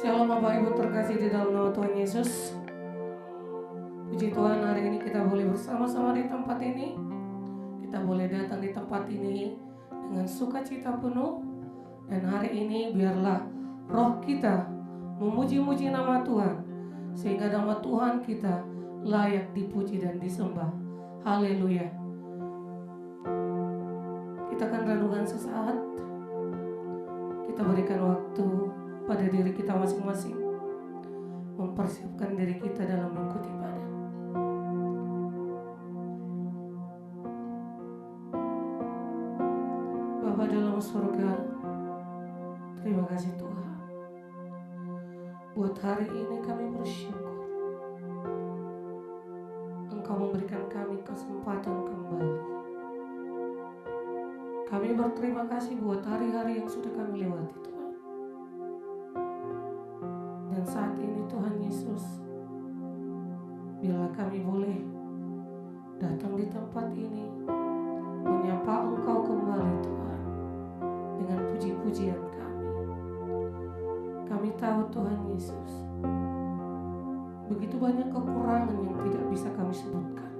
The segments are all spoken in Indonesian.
Shalom Bapak Ibu terkasih di dalam nama Tuhan Yesus. Puji Tuhan, hari ini kita boleh bersama-sama di tempat ini. Kita boleh datang di tempat ini dengan sukacita penuh. Dan hari ini biarlah roh kita memuji-muji nama Tuhan, sehingga nama Tuhan kita layak dipuji dan disembah. Haleluya. Kita akan renungan sesaat. Kita berikan waktu pada diri kita masing-masing, mempersiapkan diri kita dalam mengikuti ibadah. Bapa dalam surga, terima kasih Tuhan. Buat hari ini kami bersyukur Engkau memberikan kami kesempatan kembali. Kami berterima kasih buat hari-hari yang sudah kami lewati Tuhan. Dan saat ini Tuhan Yesus, bila kami boleh datang di tempat ini, menyapa Engkau kembali Tuhan, dengan puji-pujian kami. Kami tahu Tuhan Yesus, begitu banyak kekurangan yang tidak bisa kami sebutkan.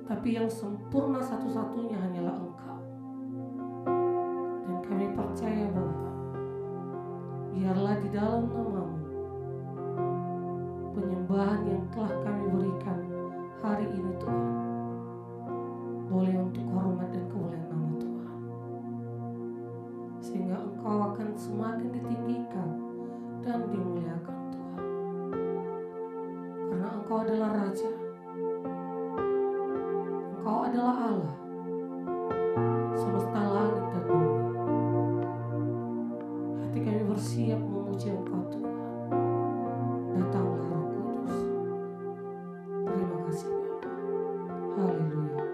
Tapi yang sempurna satu-satunya hanyalah Engkau. Dan kami percaya Bapa, biarlah di dalam nama-Mu penyembahan yang telah kami berikan hari ini Tuhan boleh untuk hormat dan kemuliaan nama Tuhan, sehingga Engkau akan semakin ditinggikan dan dimuliakan Tuhan, karena Engkau adalah Raja, Engkau adalah Allah semesta langit dan bumi. Hati kami bersiap memuji Engkau Tuhan. Datanglah Roh Kudus. Terima kasih Bapa. Haleluya.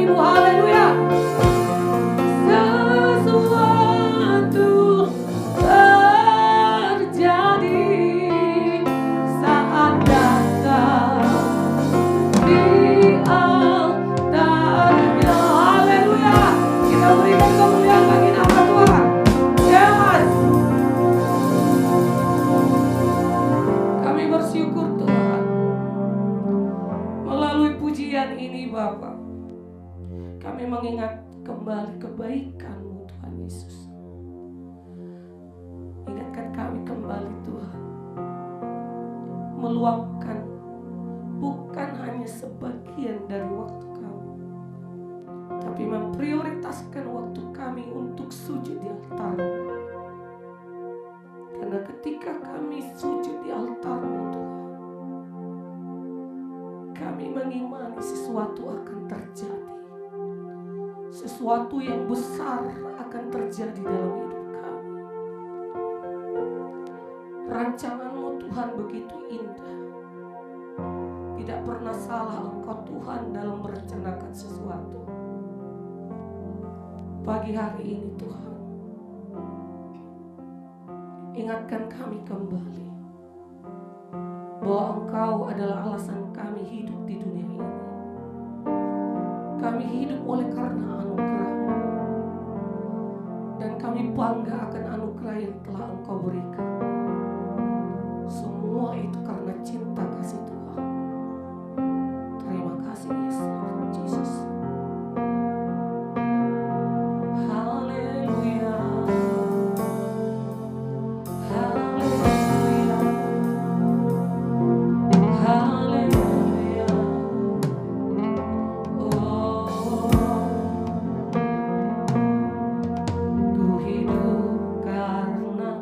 kasih-Mu. Haleluya. Sesuatu terjadi saat datang di altarnya. Haleluya. Kita berikan kemuliaan bagi nama Tuhan. Yes. Kami bersyukur Tuhan. Melalui pujian ini Bapa, kami mengingat kembali kebaikan-Mu Tuhan Yesus. Ingatkan kami kembali Tuhan, meluangkan bukan hanya sebagian dari waktu kami, tapi memprioritaskan waktu kami untuk sujud di altar-Mu. Karena ketika kami sujud di altar-Mu Tuhan, kami mengimani sesuatu akan terjadi. Sesuatu yang besar akan terjadi dalam hidup kami. Rancangan-Mu Tuhan begitu indah. Tidak pernah salah Engkau Tuhan dalam merencanakan sesuatu. Pagi hari ini Tuhan, ingatkan kami kembali bahwa Engkau adalah alasan kami hidup di dunia ini. Kami hidup oleh karena anugerah-Mu, dan kami bangga akan anugerah yang telah Engkau berikan. Semua itu karena cinta kasih Tuhan. Terima kasih Yesus. Jesus. Haleluya. Haleluya. Haleluya. Oh, ku hidup karena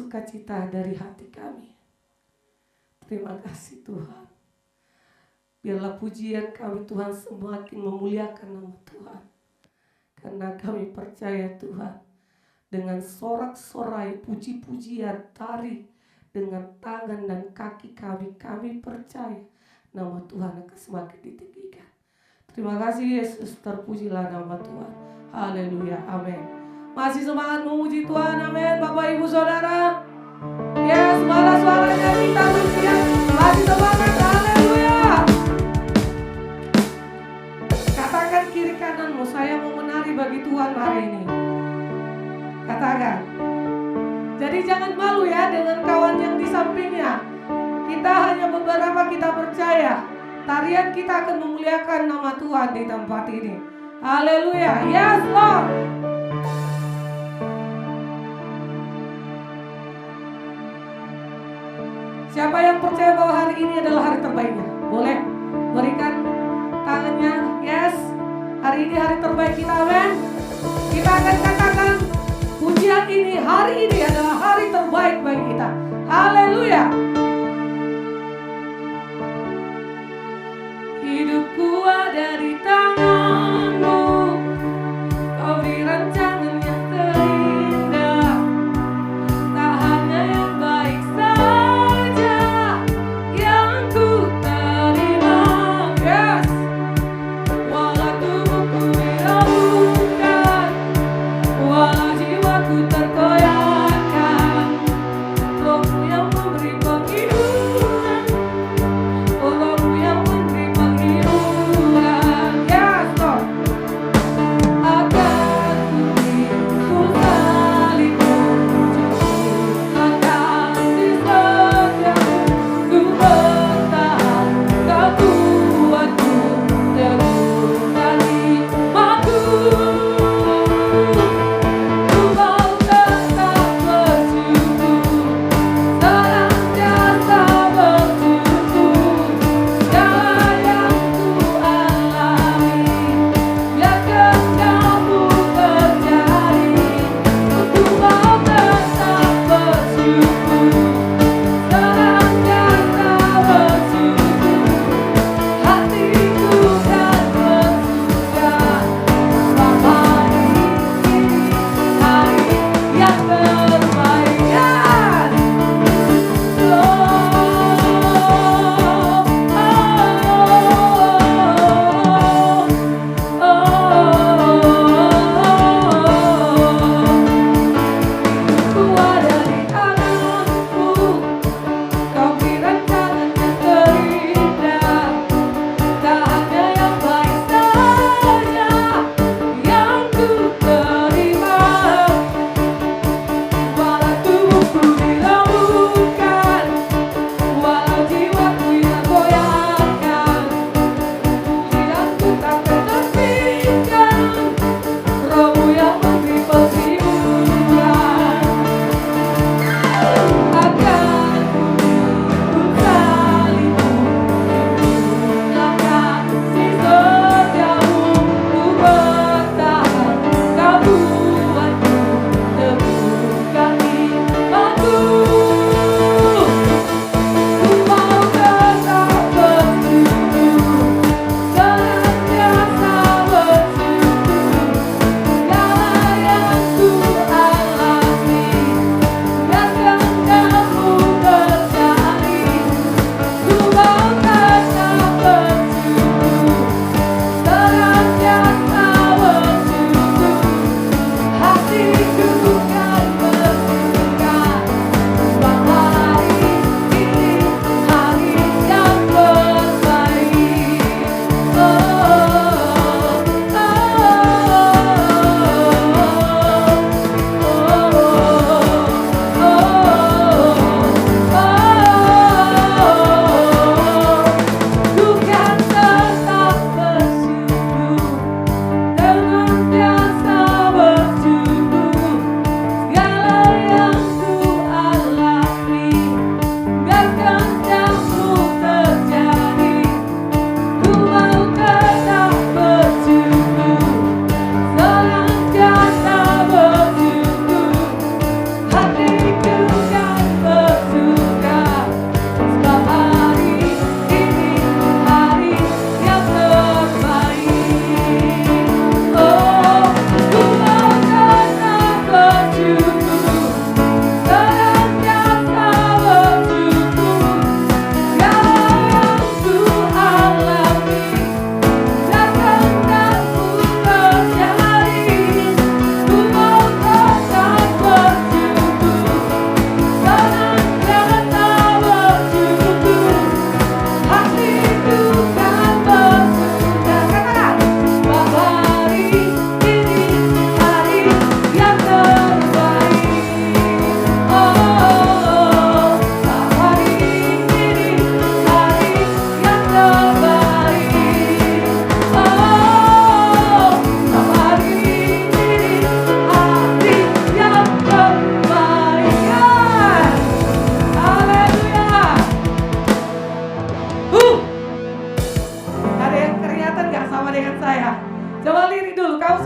sukacita dari hati kami. Terima kasih Tuhan. Biarlah pujian kami Tuhan semakin memuliakan nama Tuhan. Karena kami percaya Tuhan, dengan sorak-sorai puji-pujian tari dengan tangan dan kaki kami percaya nama Tuhan akan semakin ditinggikan. Terima kasih Yesus, terpujilah nama Tuhan. Haleluya, amin. Masih semangat memuji Tuhan, amin. Bapak Ibu Saudara, yes, malah suaranya kita bersiap. Masih semangat, haleluya. Katakan kiri kananmu, saya mau menari bagi Tuhan hari ini. Katakan. Jadi jangan malu ya dengan kawan yang di sampingnya. Kita hanya beberapa, kita percaya tarian kita akan memuliakan nama Tuhan di tempat ini. Haleluya, yes Lord. Siapa yang percaya bahwa hari ini adalah hari terbaiknya. Boleh berikan tangannya. Yes, hari ini hari terbaik kita, amin. Kita akan katakan pujian ini, hari ini adalah hari terbaik bagi kita. Haleluya. Hidupku ada di tanganmu, kau beri rancangan yang terindah, tak hanya yang baik saja yang ku terima. Yes, walau tubuhku diragukan, walau jiwaku terkoyakkan, Rohmu yang memberi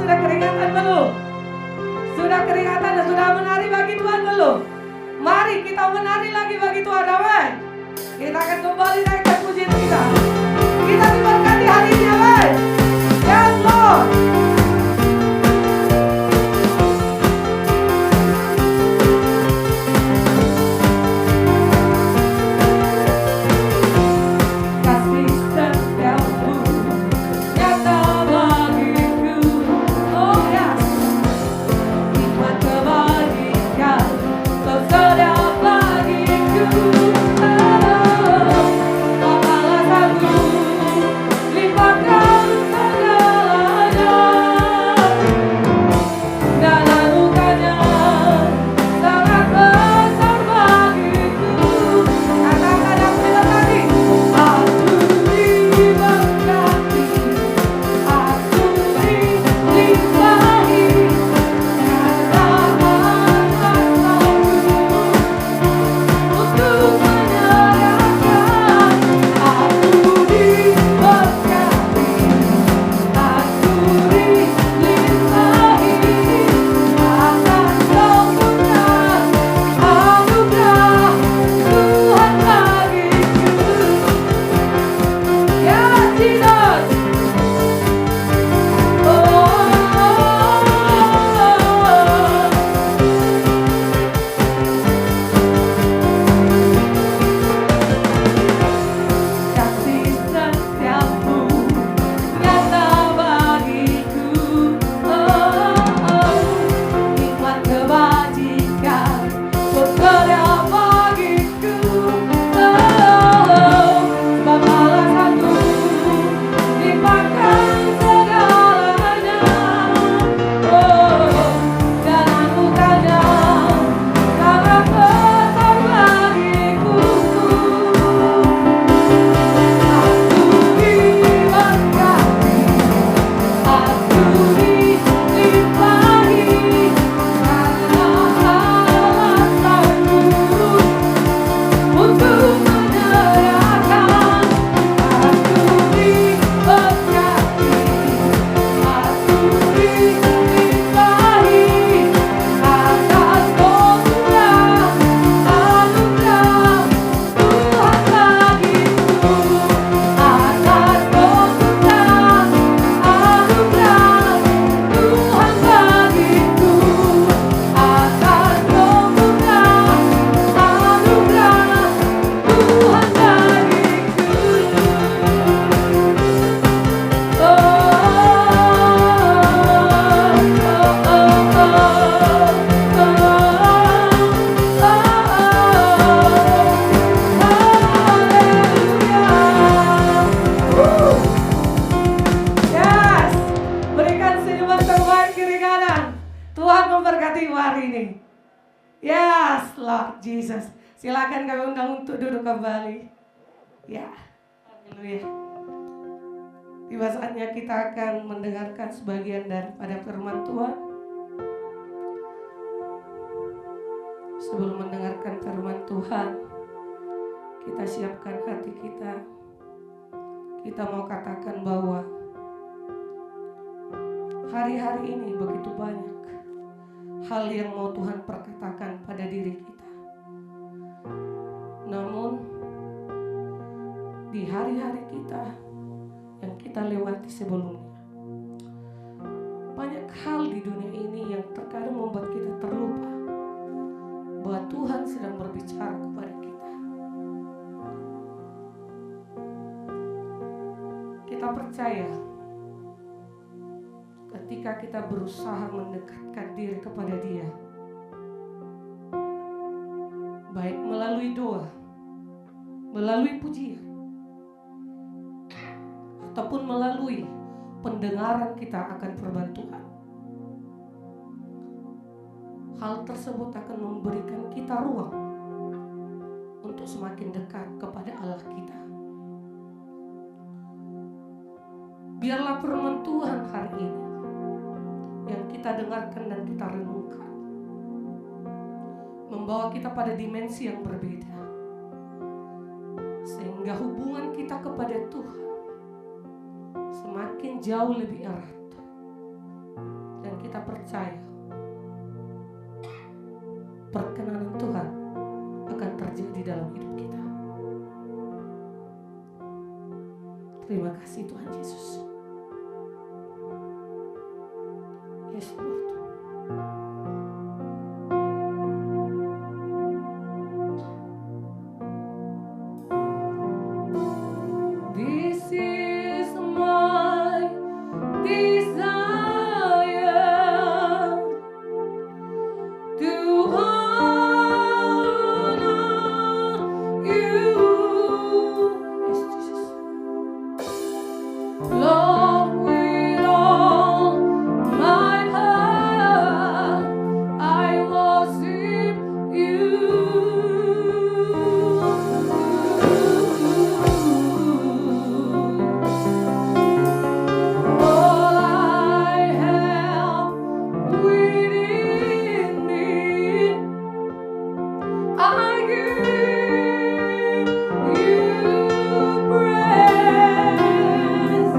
sudah keringatan belum? Sudah keringatan dan sudah menari bagi Tuhan belum? Mari kita menari lagi bagi Tuhan, amin. Kita akan kembali naikkan pujian kita. Kita diberkati hari ini, amin. Yes, Lord. Silakan kami undang untuk duduk kembali. Ya, haleluya. Tiba saatnya kita akan mendengarkan sebagian daripada firman Tuhan. Sebelum mendengarkan firman Tuhan, kita siapkan hati kita. Kita mau katakan bahwa hari-hari ini begitu banyak hal yang mau Tuhan perkatakan pada diri kita. Namun di hari-hari kita yang kita lewati sebelumnya, banyak hal di dunia ini yang terkadang membuat kita terlupa bahwa Tuhan sedang berbicara kepada kita. Kita percaya ketika kita berusaha mendekatkan diri kepada Dia, baik melalui doa, melalui pujian, ataupun melalui pendengaran kita akan firman Tuhan, hal tersebut akan memberikan kita ruang untuk semakin dekat kepada Allah kita. Biarlah firman Tuhan hari ini yang kita dengarkan dan kita renungkan membawa kita pada dimensi yang berbeda, sehingga hubungan kita kepada Tuhan semakin jauh lebih erat. kita percaya perkenanan Tuhan akan terjadi dalam hidup kita. Terima kasih Tuhan Yesus. Yes Lord. This is my desire to honor you. Yes, Jesus. Lord, with all my heart, I worship you. All I have within me, I give you praise.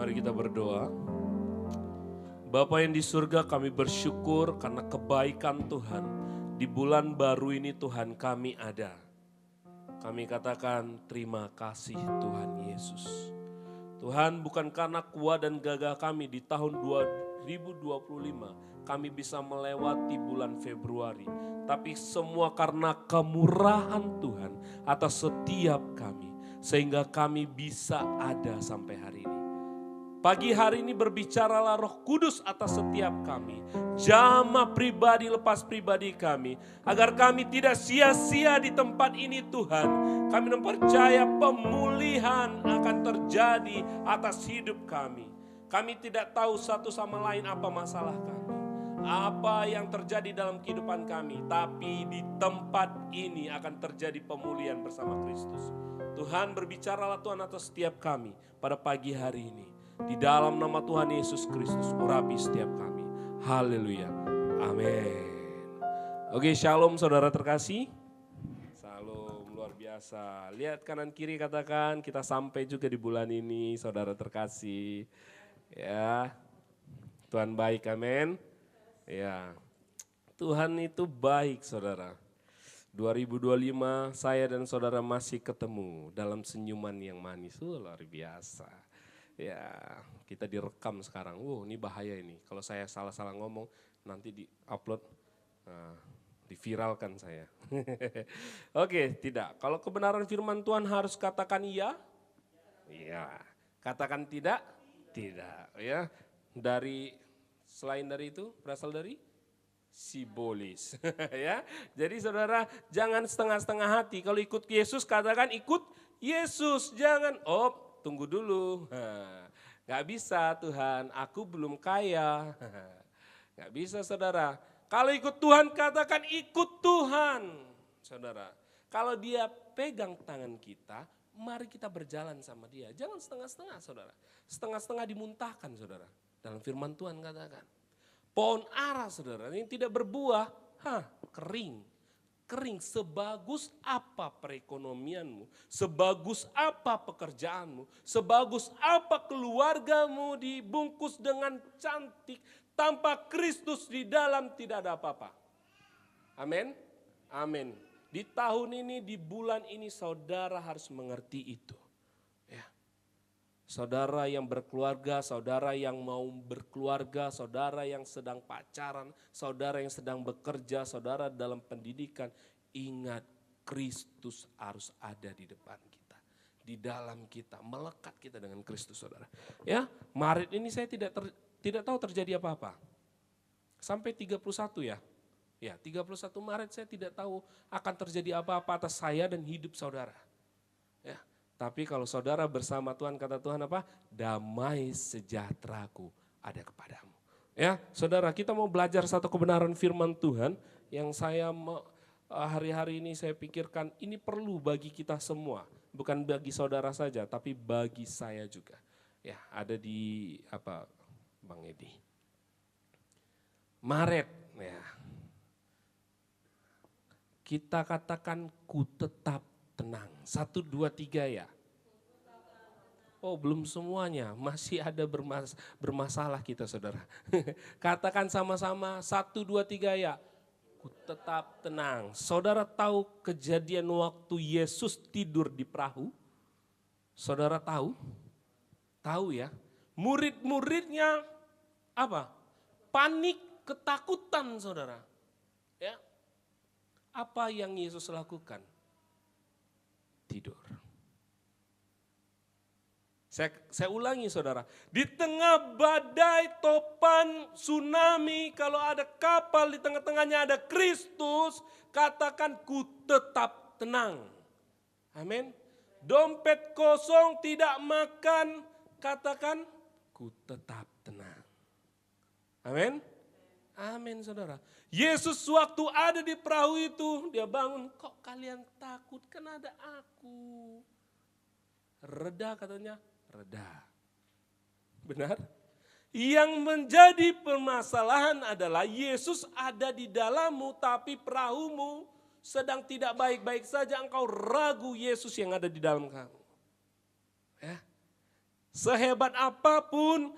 Mari kita berdoa. Bapa yang di surga, kami bersyukur karena kebaikan Tuhan. Di bulan baru ini Tuhan kami ada. Kami katakan terima kasih Tuhan Yesus. Tuhan, bukan karena kuat dan gagah kami di tahun 2025 kami bisa melewati bulan Februari. Tapi semua karena kemurahan Tuhan atas setiap kami. Sehingga kami bisa ada sampai hari ini. Pagi hari ini berbicaralah Roh Kudus atas setiap kami. Jamah pribadi lepas pribadi kami. Agar kami tidak sia-sia di tempat ini Tuhan. Kami mempercaya pemulihan akan terjadi atas hidup kami. Kami tidak tahu satu sama lain apa masalah kami. Apa yang terjadi dalam kehidupan kami. Tapi di tempat ini akan terjadi pemulihan bersama Kristus. Tuhan berbicaralah Tuhan atas setiap kami pada pagi hari ini. Di dalam nama Tuhan Yesus Kristus, urapi setiap kami. Haleluya. Amin. Oke, shalom saudara terkasih. Salam luar biasa. Lihat kanan kiri, katakan kita sampai juga di bulan ini saudara terkasih. Ya, Tuhan baik, amin. Ya, Tuhan itu baik saudara. 2025 saya dan saudara masih ketemu dalam senyuman yang manis. Luar biasa. Ya, kita direkam sekarang. Ini bahaya ini. Kalau saya salah-salah ngomong, nanti di-upload, diviralkan saya. Oke, tidak. Kalau kebenaran firman Tuhan harus katakan iya? Iya. Katakan tidak? Tidak. Ya. Selain dari itu, berasal dari simbolis. Ya. Jadi saudara, jangan setengah-setengah hati. Kalau ikut Yesus, katakan ikut Yesus. Jangan, tunggu dulu, gak bisa Tuhan, aku belum kaya. Gak bisa saudara, kalau ikut Tuhan katakan ikut Tuhan. Saudara, kalau dia pegang tangan kita, mari kita berjalan sama dia. Jangan setengah-setengah saudara, setengah-setengah dimuntahkan saudara. Dalam firman Tuhan katakan, pohon ara saudara yang tidak berbuah, kering. Kering, sebagus apa perekonomianmu, sebagus apa pekerjaanmu, sebagus apa keluargamu dibungkus dengan cantik, tanpa Kristus di dalam tidak ada apa-apa. Amin, amin. Di tahun ini, di bulan ini saudara harus mengerti itu. Ya. Saudara yang berkeluarga, saudara yang mau berkeluarga, saudara yang sedang pacaran, saudara yang sedang bekerja, saudara dalam pendidikan, ingat Kristus harus ada di depan kita, di dalam kita, melekat kita dengan Kristus saudara. Ya, Maret ini saya tidak tahu terjadi apa-apa. Sampai 31 ya. Ya, 31 Maret saya tidak tahu akan terjadi apa-apa atas saya dan hidup saudara. Ya. Tapi kalau saudara bersama Tuhan, kata Tuhan apa? Damai sejahteraku ada kepadamu. Ya, saudara, kita mau belajar satu kebenaran firman Tuhan yang saya hari-hari ini saya pikirkan ini perlu bagi kita semua. Bukan bagi saudara saja, tapi bagi saya juga. Ya, ada di Bang Edi? Maret, ya. Kita katakan ku tetap tenang. 1, 2, 3 ya. Belum semuanya, masih ada bermasalah kita saudara. Katakan sama-sama 1, 2, 3 ya. Ku tetap tenang. Saudara tahu kejadian waktu Yesus tidur di perahu? Saudara tahu? Tahu ya. Murid-muridnya apa? Panik, ketakutan saudara. Ya. Apa yang Yesus lakukan? Tidur. Saya ulangi saudara, di tengah badai, topan, tsunami, kalau ada kapal di tengah-tengahnya ada Kristus, katakan ku tetap tenang. Amin. Dompet kosong, tidak makan, katakan ku tetap tenang. Amin. Amin saudara. Yesus waktu ada di perahu itu, dia bangun, kok kalian takut, kan ada aku. Reda katanya. Reda. Benar? Yang menjadi permasalahan adalah Yesus ada di dalammu tapi perahumu sedang tidak baik-baik saja, engkau ragu Yesus yang ada di dalam kamu. Ya. Sehebat apapun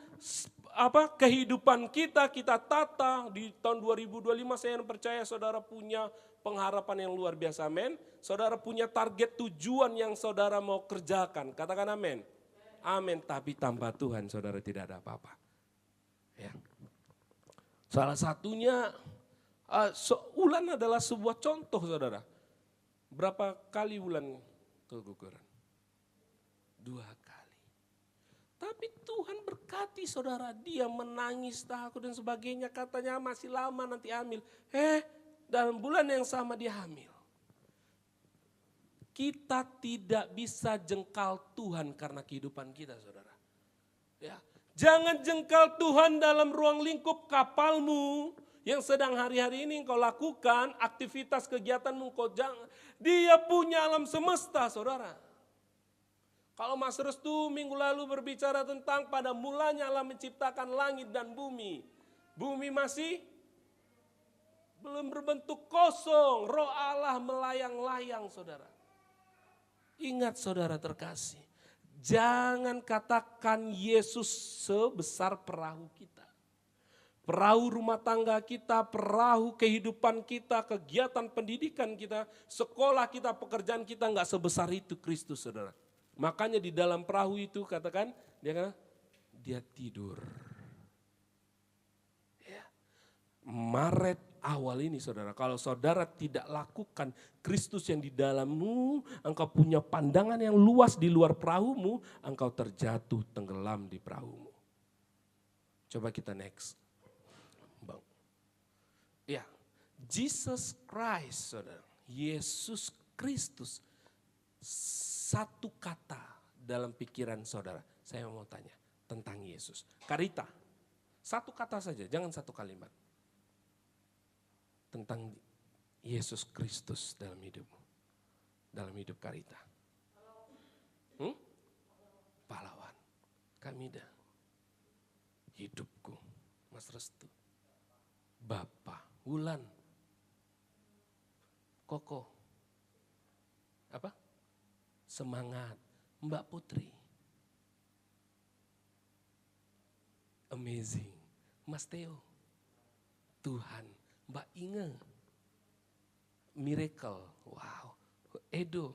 kehidupan kita tata di tahun 2025, saya percaya saudara punya pengharapan yang luar biasa, amin. Saudara punya target tujuan yang saudara mau kerjakan, katakan amin. Amin, tapi tanpa Tuhan saudara tidak ada apa-apa. Ya. Salah satunya, Wulan adalah sebuah contoh saudara. Berapa kali Wulan keguguran? 2 kali. Tapi Tuhan berkati saudara, dia menangis takut dan sebagainya, katanya masih lama nanti hamil. Dalam bulan yang sama dia hamil. Kita tidak bisa jengkal Tuhan karena kehidupan kita saudara. Ya. Jangan jengkal Tuhan dalam ruang lingkup kapalmu yang sedang hari-hari ini engkau lakukan, aktivitas kegiatanmu engkau jangan. Dia punya alam semesta saudara. Kalau Mas Restu minggu lalu berbicara tentang pada mulanya Allah menciptakan langit dan bumi. Bumi masih belum berbentuk kosong, roh Allah melayang-layang saudara. Ingat saudara terkasih, jangan katakan Yesus sebesar perahu kita. Perahu rumah tangga kita, perahu kehidupan kita, kegiatan pendidikan kita, sekolah kita, pekerjaan kita enggak sebesar itu Kristus saudara. Makanya di dalam perahu itu katakan, dia tidur. Ya. Maret awal ini saudara, kalau saudara tidak lakukan Kristus yang di dalammu, engkau punya pandangan yang luas di luar perahumu, engkau terjatuh tenggelam di perahumu. Coba kita next. Bang. Ya, Jesus Christ saudara, Yesus Kristus. Satu kata dalam pikiran saudara, saya mau tanya tentang Yesus. Karita, satu kata saja, jangan satu kalimat. Tentang Yesus Kristus dalam hidupmu, dalam hidup Karita. Pahlawan, Kamida, hidupku, Mas Restu, Bapak, Wulan, Koko, apa? Semangat, Mbak Putri. Amazing, Mas Theo. Tuhan, Mbak Inge. Miracle, wow. Edo,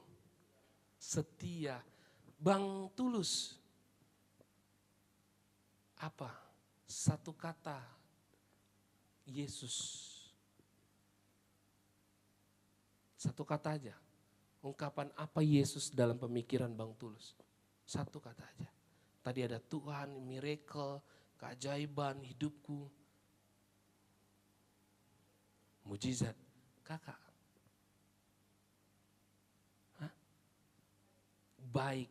Setia, Bang Tulus. Apa? Satu kata, Yesus. Satu kata aja. Ungkapan apa Yesus dalam pemikiran Bang Tulus? Satu kata aja. Tadi ada Tuhan, miracle, keajaiban hidupku. Mujizat, kakak. Baik,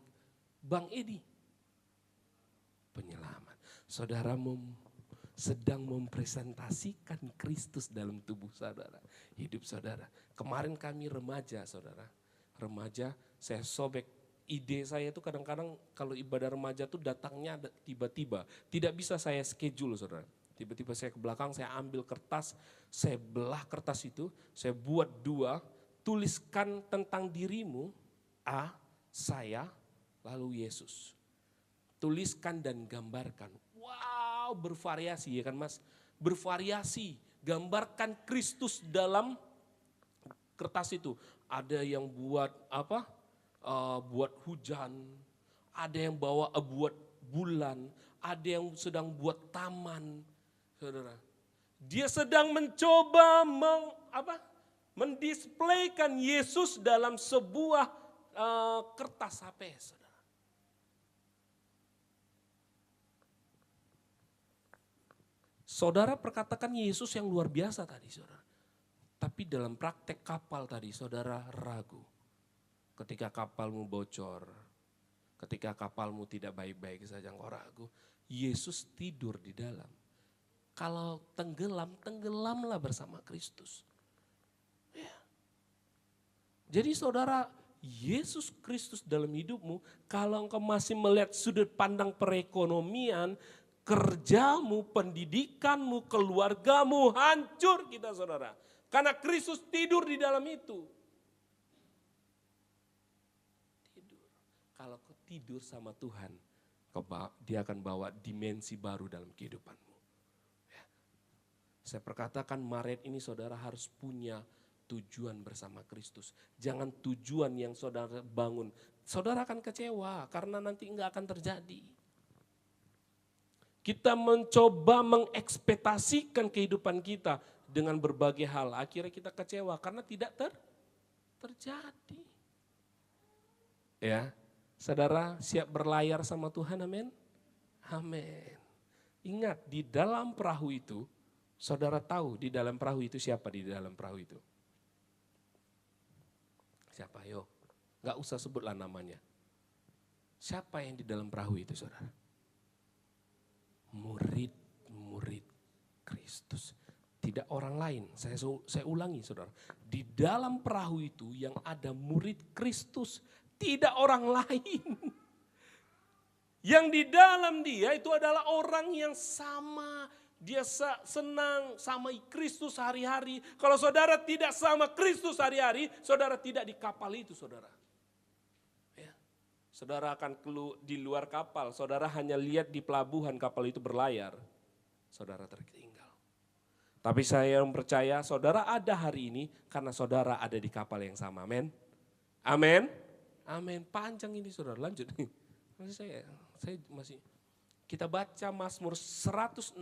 Bang Edi. Penyelamat. Saudara sedang mempresentasikan Kristus dalam tubuh saudara. Hidup saudara. Kemarin kami remaja saudara. Remaja, saya sobek ide saya itu kadang-kadang kalau ibadah remaja tuh datangnya tiba-tiba. Tidak bisa saya schedule saudara. Tiba-tiba saya ke belakang, saya ambil kertas, saya belah kertas itu, saya buat 2, tuliskan tentang dirimu, A, saya, lalu Yesus. Tuliskan dan gambarkan. Wow, bervariasi ya kan Mas? Bervariasi, gambarkan Kristus dalam kertas itu. Ada yang buat apa? Buat hujan, ada yang buat bulan, ada yang sedang buat taman, saudara. Dia sedang mencoba mendisplaykan Yesus dalam sebuah kertas HP, saudara. Saudara perkatakan Yesus yang luar biasa tadi, saudara. Tapi dalam praktek kapal tadi saudara ragu. Ketika kapalmu bocor, ketika kapalmu tidak baik-baik saja engkau ragu. Yesus tidur di dalam. Kalau tenggelam, tenggelamlah bersama Kristus. Ya. Jadi saudara, Yesus Kristus dalam hidupmu, kalau engkau masih melihat sudut pandang perekonomian, kerjamu, pendidikanmu, keluargamu hancur kita saudara. Karena Kristus tidur di dalam itu. Tidur. Kalau kau tidur sama Tuhan, Dia akan bawa dimensi baru dalam kehidupanmu. Ya. Saya perkatakan Maret ini saudara harus punya tujuan bersama Kristus. Jangan tujuan yang saudara bangun. Saudara akan kecewa karena nanti enggak akan terjadi. Kita mencoba mengekspektasikan kehidupan kita dengan berbagai hal. Akhirnya kita kecewa karena tidak terjadi. Ya, saudara siap berlayar sama Tuhan, amin? Amin. Ingat, di dalam perahu itu, saudara tahu di dalam perahu itu siapa di dalam perahu itu? Siapa? Yo, gak usah sebutlah namanya. Siapa yang di dalam perahu itu, saudara? Murid-murid Kristus. Tidak orang lain, saya ulangi saudara. Di dalam perahu itu yang ada murid Kristus, tidak orang lain. Yang di dalam dia itu adalah orang yang sama. Dia senang sama Kristus hari-hari. Kalau saudara tidak sama Kristus hari-hari, saudara tidak di kapal itu saudara. Ya. Saudara akan di luar kapal, saudara hanya lihat di pelabuhan kapal itu berlayar. Saudara tertinggal. Tapi saya yang percaya saudara ada hari ini karena saudara ada di kapal yang sama. Amin. Amin. Amin. Panjang ini saudara, lanjut. Saya masih. Kita baca Mazmur 116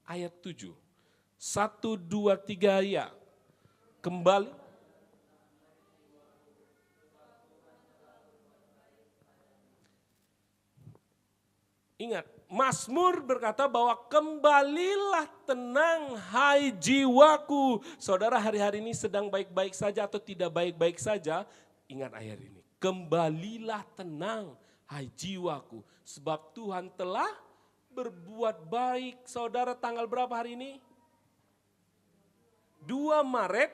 ayat 7. 1, 2, 3 ya. Kembali. Ingat, Mazmur berkata bahwa kembalilah tenang hai jiwaku. Saudara hari-hari ini sedang baik-baik saja atau tidak baik-baik saja, ingat ayat ini. Kembalilah tenang hai jiwaku. Sebab Tuhan telah berbuat baik. Saudara tanggal berapa hari ini? 2 Maret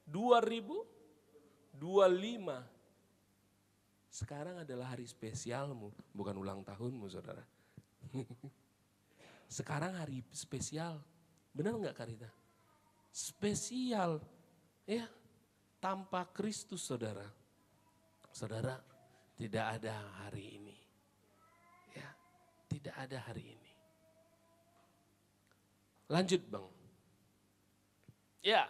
2025. Sekarang adalah hari spesialmu, bukan ulang tahunmu saudara. Sekarang hari spesial, benar enggak Karita? Spesial, ya. Tanpa Kristus saudara. Saudara, tidak ada hari ini. Ya, tidak ada hari ini. Lanjut Bang. Ya.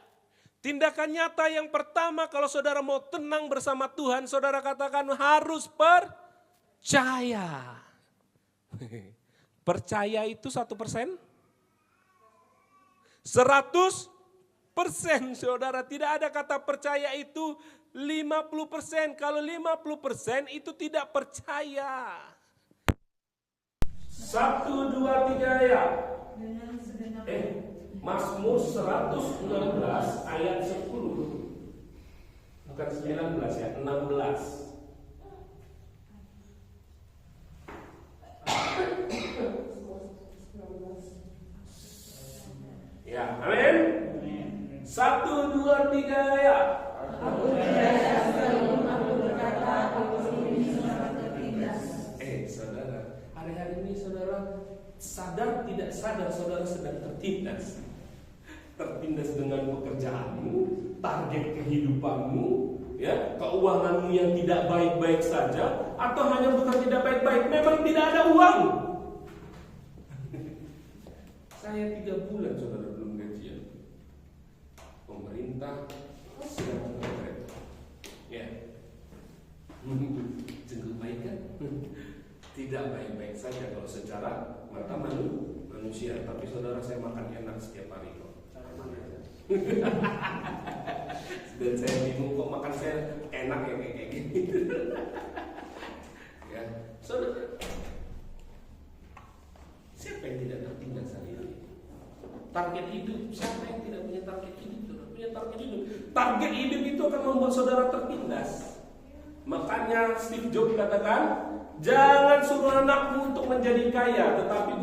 Tindakan nyata yang pertama kalau saudara mau tenang bersama Tuhan, saudara katakan harus percaya. Percaya itu 1%? 100%, saudara. Tidak ada kata percaya itu 50%. Kalau 50% itu tidak percaya. 1, 2, 3 ya. Mazmur 116 ayat 10. Bukan 19 ya, 16. Ya, amin. 1, 2, 3 ya. Aku percaya sebelum aku berkata, aku ini sangat tertindas. Saudara, hari-hari ini saudara sadar tidak sadar saudara sedang tertindas. Tertindas dengan pekerjaanmu, target kehidupanmu, ya, keuanganmu yang tidak baik-baik saja, atau hanya bukan tidak baik-baik, memang tidak ada uang. Saya 3 bulan saudara belum gajian. Pemerintah sedang mengkredit. Ya. Sungguh baik kan? Tidak baik-baik saja kalau secara mata manusia, tapi saudara saya makan enak setiap hari kok. Dan saya bingung kok makan saya enak ya kayak gini. Ya, saudara, siapa yang tidak tertindas hari ini? Target hidup, siapa yang tidak punya target hidup? Saudara punya target hidup. Target hidup itu akan membuat saudara tertindas. Makanya Steve Jobs katakan, jangan suruh anakmu untuk menjadi kaya, tetapi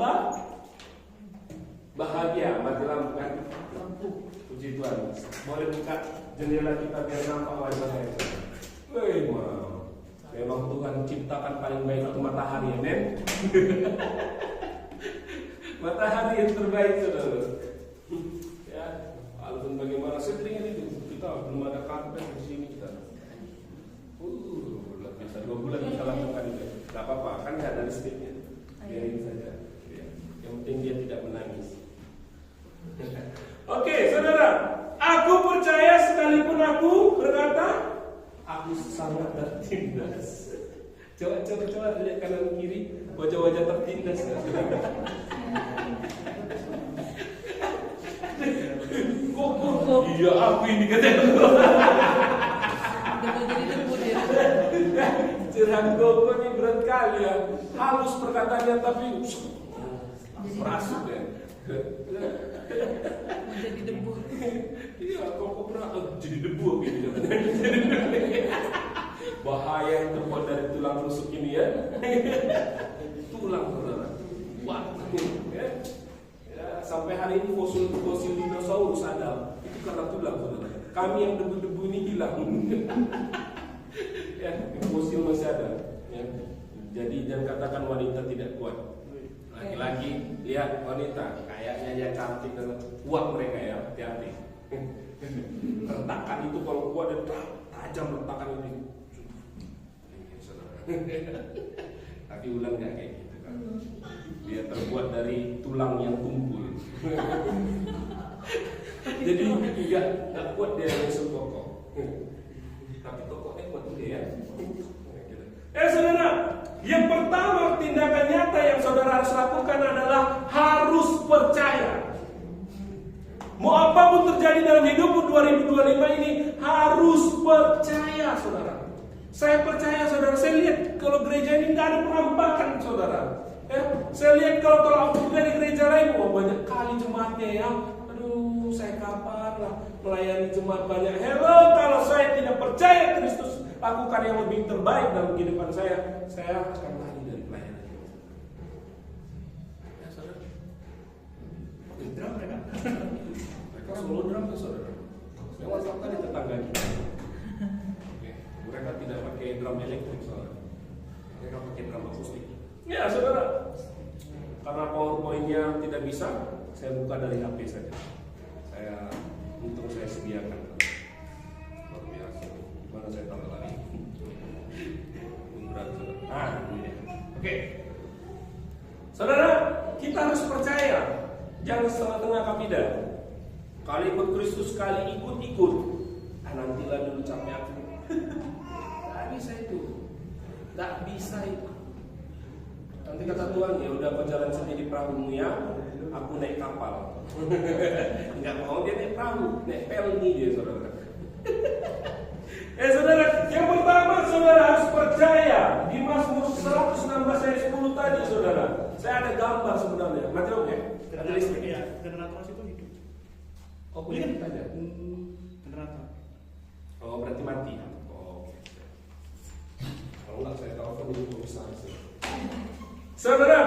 bahagia. Mati lampu kan? Lampu. Puji Tuhan. Boleh buka jendela kita biar nampak wajahnya. Wow. Memang Tuhan ciptakan paling baik itu matahari, amen. Matahari yang terbaik saudara. Ya, walaupun bagaimana settingnya itu kita belum ada karpet di sini kita. Bisa 2 bulan bisa lakukan itu. Gak apa-apa, kan gak ada listriknya. Biarin saja. Ya. Yang penting dia tidak menangis. Oke, saudara. Aku percaya sekalipun aku berkata, aku sangat tertindas. Coba lihat kanan kiri, wajah-wajah tertindas. Kok iya aku ini katanya. Cerahan koko ini berat kali ya. Halus perkataannya tapi merasuk ya. Jadi debu. Iya, koko berat jadi debu gitu. Bahaya yang terbuat dari tulang rusuk ini ya. Tulang saudara. Wah, ya. Sampai hari ini fosil dinosaurus ada itu karena tulang saudara. Kami yang debu-debu ini hilang. Ya, fosil masih ada. Ya. Jadi jangan katakan wanita tidak kuat. Laki-laki lihat wanita kayaknya dia cantik dan kuat mereka ya, hati-hati. Rentakan itu kalau kuat dan tajam rentakan ini. Tapi ulang nggak kayak gitu kan? Dia terbuat dari tulang yang kumpul. Jadi nggak kuat dia langsung kokoh. Tapi tokohnya kuat juga ya. Saudara, yang pertama tindakan nyata yang saudara harus lakukan adalah harus percaya. Mau apapun terjadi dalam hidupmu 2025 ini harus percaya, saudara. Saya percaya, saudara. Saya lihat kalau gereja ini nggak ada perampakan, saudara. Saya lihat kalau aku dari gereja lain, banyak kali jemaatnya ya. Aduh, saya kapan lah melayani jemaat banyak. Hello, kalau saya tidak percaya Kristus lakukan yang lebih terbaik dalam kehidupan saya akan lari dari pelayanan. Ya, saudara. Drum mereka. Mereka solo drum ya, saudara. Yang WhatsApp tadi tetangga kita. Mereka tidak pakai drum elektrik, saudara. Mereka pakai drum akustik. Ya, saudara. Karena PowerPoint-nya tidak bisa, saya buka dari HP saja. Untung saya sediakan. Luar biasa. Gimana saya taruh lagi? Berat, saudara. Ini. Oke. Saudara, kita harus percaya. Jangan setengah-tengah kapidah. Kali ikut Kristus, kali ikut-ikut. Nantilah dulu capek aku. Gak bisa itu. Gak bisa itu. Nanti kata Tuhan, ya udah kau jalan sendiri perahumu ya, aku naik kapal. Enggak mau dia naik perahu, naik pelni dia, saudara. Saudara, yang pertama saudara harus percaya. Di Mazmur 116 ayat 10 tadi, saudara. Saya ada gambar sebenarnya. Macam ya? Ada listrik ya. Generator itu hidup. Oh, punya kita aja. Generator. Oh, berarti mati. Oh, oke. Kalau enggak saya telepon dulu komisaris. Saudara,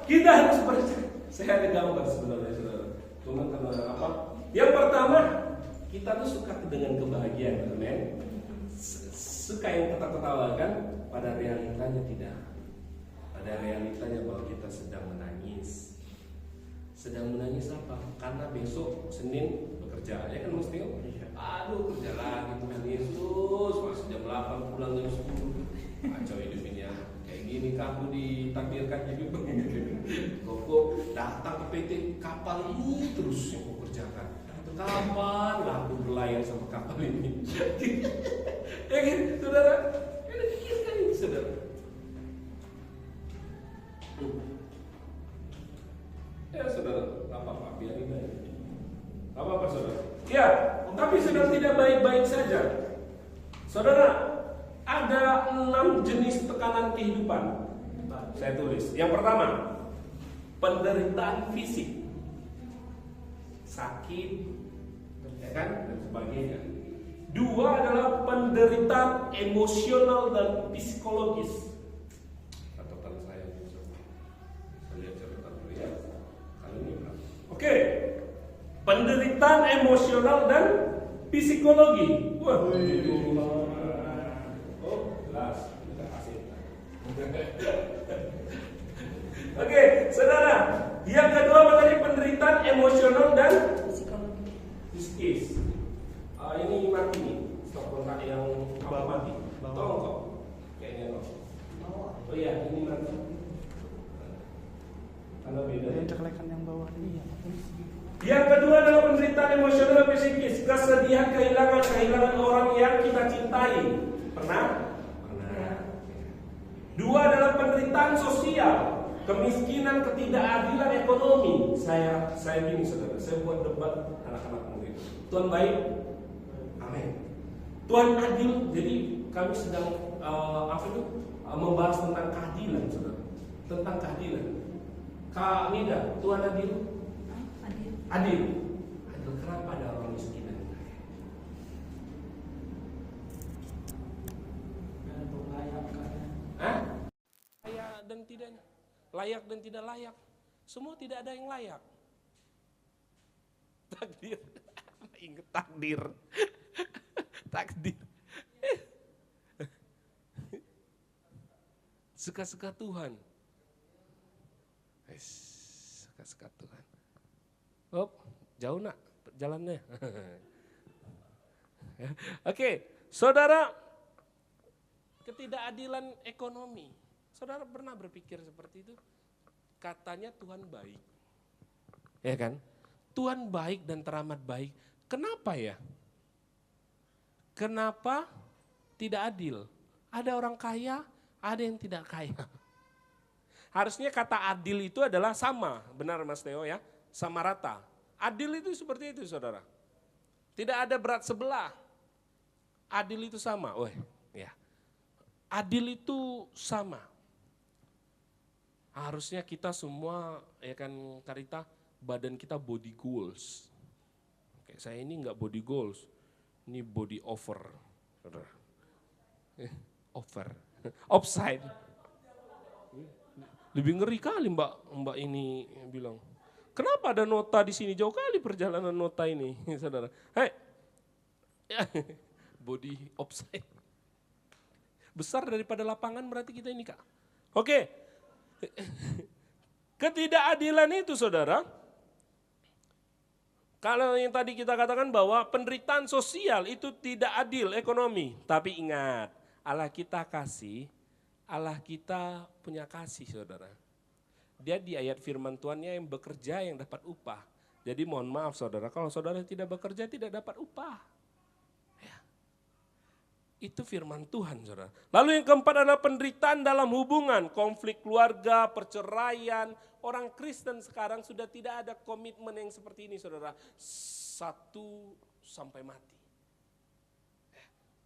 kita harus percaya. Saya ada gambar sebenarnya, saudara. Cuma karena apa? Yang pertama, kita tuh suka dengan kebahagiaan, amen. Suka yang ketawa-ketawa kan? Pada realitanya tidak. Pada realitanya bahwa kita sedang menangis. Sedang menangis apa? Karena besok Senin bekerja, ya kan mesti? Aduh, kerja lagi Tuhan Yesus. Masih jam 8 pulang jam 10. Kacau hidup ini ya. Kayak gini kamu ditakdirkan hidup begini. Kok datang ke PT kapal ini terus yang kau kerjakan. Kapan lah aku berlayar sama kapal ini? Ya gitu, saudara. Ada pikirkan ini, saudara. Ya saudara, apa-apa, biarin aja. Apa-apa saudara. Ya, tapi sedang tidak baik-baik saja. Saudara, ada 6 jenis tekanan kehidupan. Saya tulis. Yang pertama, penderitaan fisik, sakit, ya kan, dan sebagainya. 2 adalah penderitaan emosional dan psikologis. Catatan saya lihat catatan dulu ya. Kali ini berapa? Oke. Penderitaan emosional dan psikologi. Wah, jelas. Oke, saudara. Yang kedua mengenai penderitaan emosional dan psikis. Ini mati nih, stok kontak yang mati. Tolong kok, kayaknya kok. Oh iya, ini Yang ceklekan yang bawah ini ya. Yang kedua adalah penderitaan emosional psikis, kesedihan, kehilangan orang yang kita cintai. Pernah? Pernah. Dua adalah penderitaan sosial, kemiskinan, ketidakadilan ekonomi. Saya gini saudara, saya buat debat anak-anak murid. Tuhan baik, amin. Tuhan adil, jadi kami sedang membahas tentang keadilan, saudara. Tentang keadilan. Kak Nida, Tuhan adil? Adil. Adil, kenapa ada orang miskin dan kaya? Hah? Layak dan tidak layak dan tidak layak. Semua tidak ada yang layak. Takdir. Ingat takdir. Takdir. Suka-suka Tuhan. Suka-suka Tuhan. Oh, jauh nak jalannya. Oke, saudara, ketidakadilan ekonomi. Saudara pernah berpikir seperti itu? Katanya Tuhan baik. Ya kan? Tuhan baik dan teramat baik. Kenapa ya? Kenapa tidak adil? Ada orang kaya, ada yang tidak kaya. Harusnya kata adil itu adalah sama, benar Mas Theo ya, sama rata. Adil itu seperti itu saudara. Tidak ada berat sebelah. Adil itu sama, ya. Adil itu sama. Harusnya kita semua, ya kan Karita, badan kita body goals. Oke, saya ini enggak body goals, ini body over. Saudara. Over, offside. Lebih ngeri kali mbak ini bilang. Kenapa ada nota di sini? Jauh kali perjalanan nota ini, saudara. Hei, body offside. Besar daripada lapangan berarti kita ini kak. Oke, ketidakadilan itu saudara. Kalau yang tadi kita katakan bahwa penderitaan sosial itu tidak adil ekonomi. Tapi ingat, Allah kita kasih, Allah kita punya kasih saudara. Dia di ayat firman Tuhannya yang bekerja yang dapat upah. Jadi mohon maaf saudara, kalau saudara tidak bekerja tidak dapat upah. Ya. Itu firman Tuhan saudara. Lalu yang keempat adalah penderitaan dalam hubungan, konflik keluarga, perceraian. Orang Kristen sekarang sudah tidak ada komitmen yang seperti ini saudara. Satu sampai mati.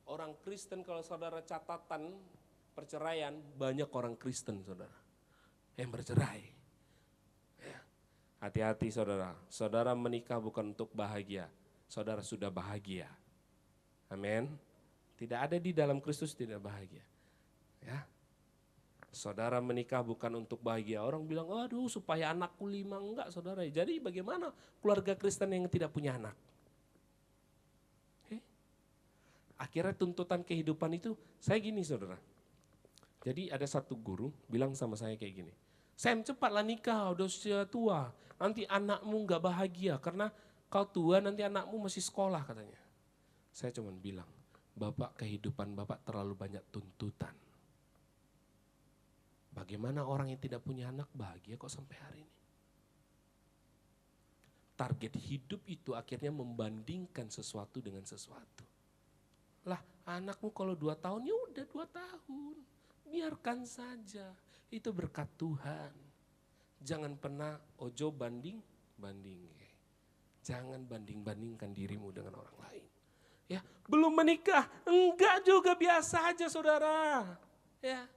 Orang Kristen kalau saudara catatan perceraian, banyak orang Kristen saudara yang bercerai. Ya. Hati-hati saudara, saudara menikah bukan untuk bahagia, saudara sudah bahagia. Amin. Tidak ada di dalam Kristus tidak bahagia. Ya. Saudara menikah bukan untuk bahagia. Orang bilang, aduh supaya anakku 5, enggak saudara. Jadi bagaimana keluarga Kristen yang tidak punya anak? Akhirnya tuntutan kehidupan itu, saya gini saudara. Jadi ada satu guru bilang sama saya kayak gini. Sam cepatlah nikah, udah usia tua. Nanti anakmu gak bahagia karena kau tua nanti anakmu masih sekolah katanya. Saya cuma bilang, Bapak kehidupan Bapak terlalu banyak tuntutan. Bagaimana orang yang tidak punya anak bahagia kok sampai hari ini? Target hidup itu akhirnya membandingkan sesuatu dengan sesuatu. Lah anakmu kalau 2 tahun ya udah 2 tahun. Biarkan saja, itu berkat Tuhan. Jangan pernah ojo banding-banding. Jangan banding-bandingkan dirimu dengan orang lain. Ya, belum menikah, enggak juga biasa aja saudara. Ya,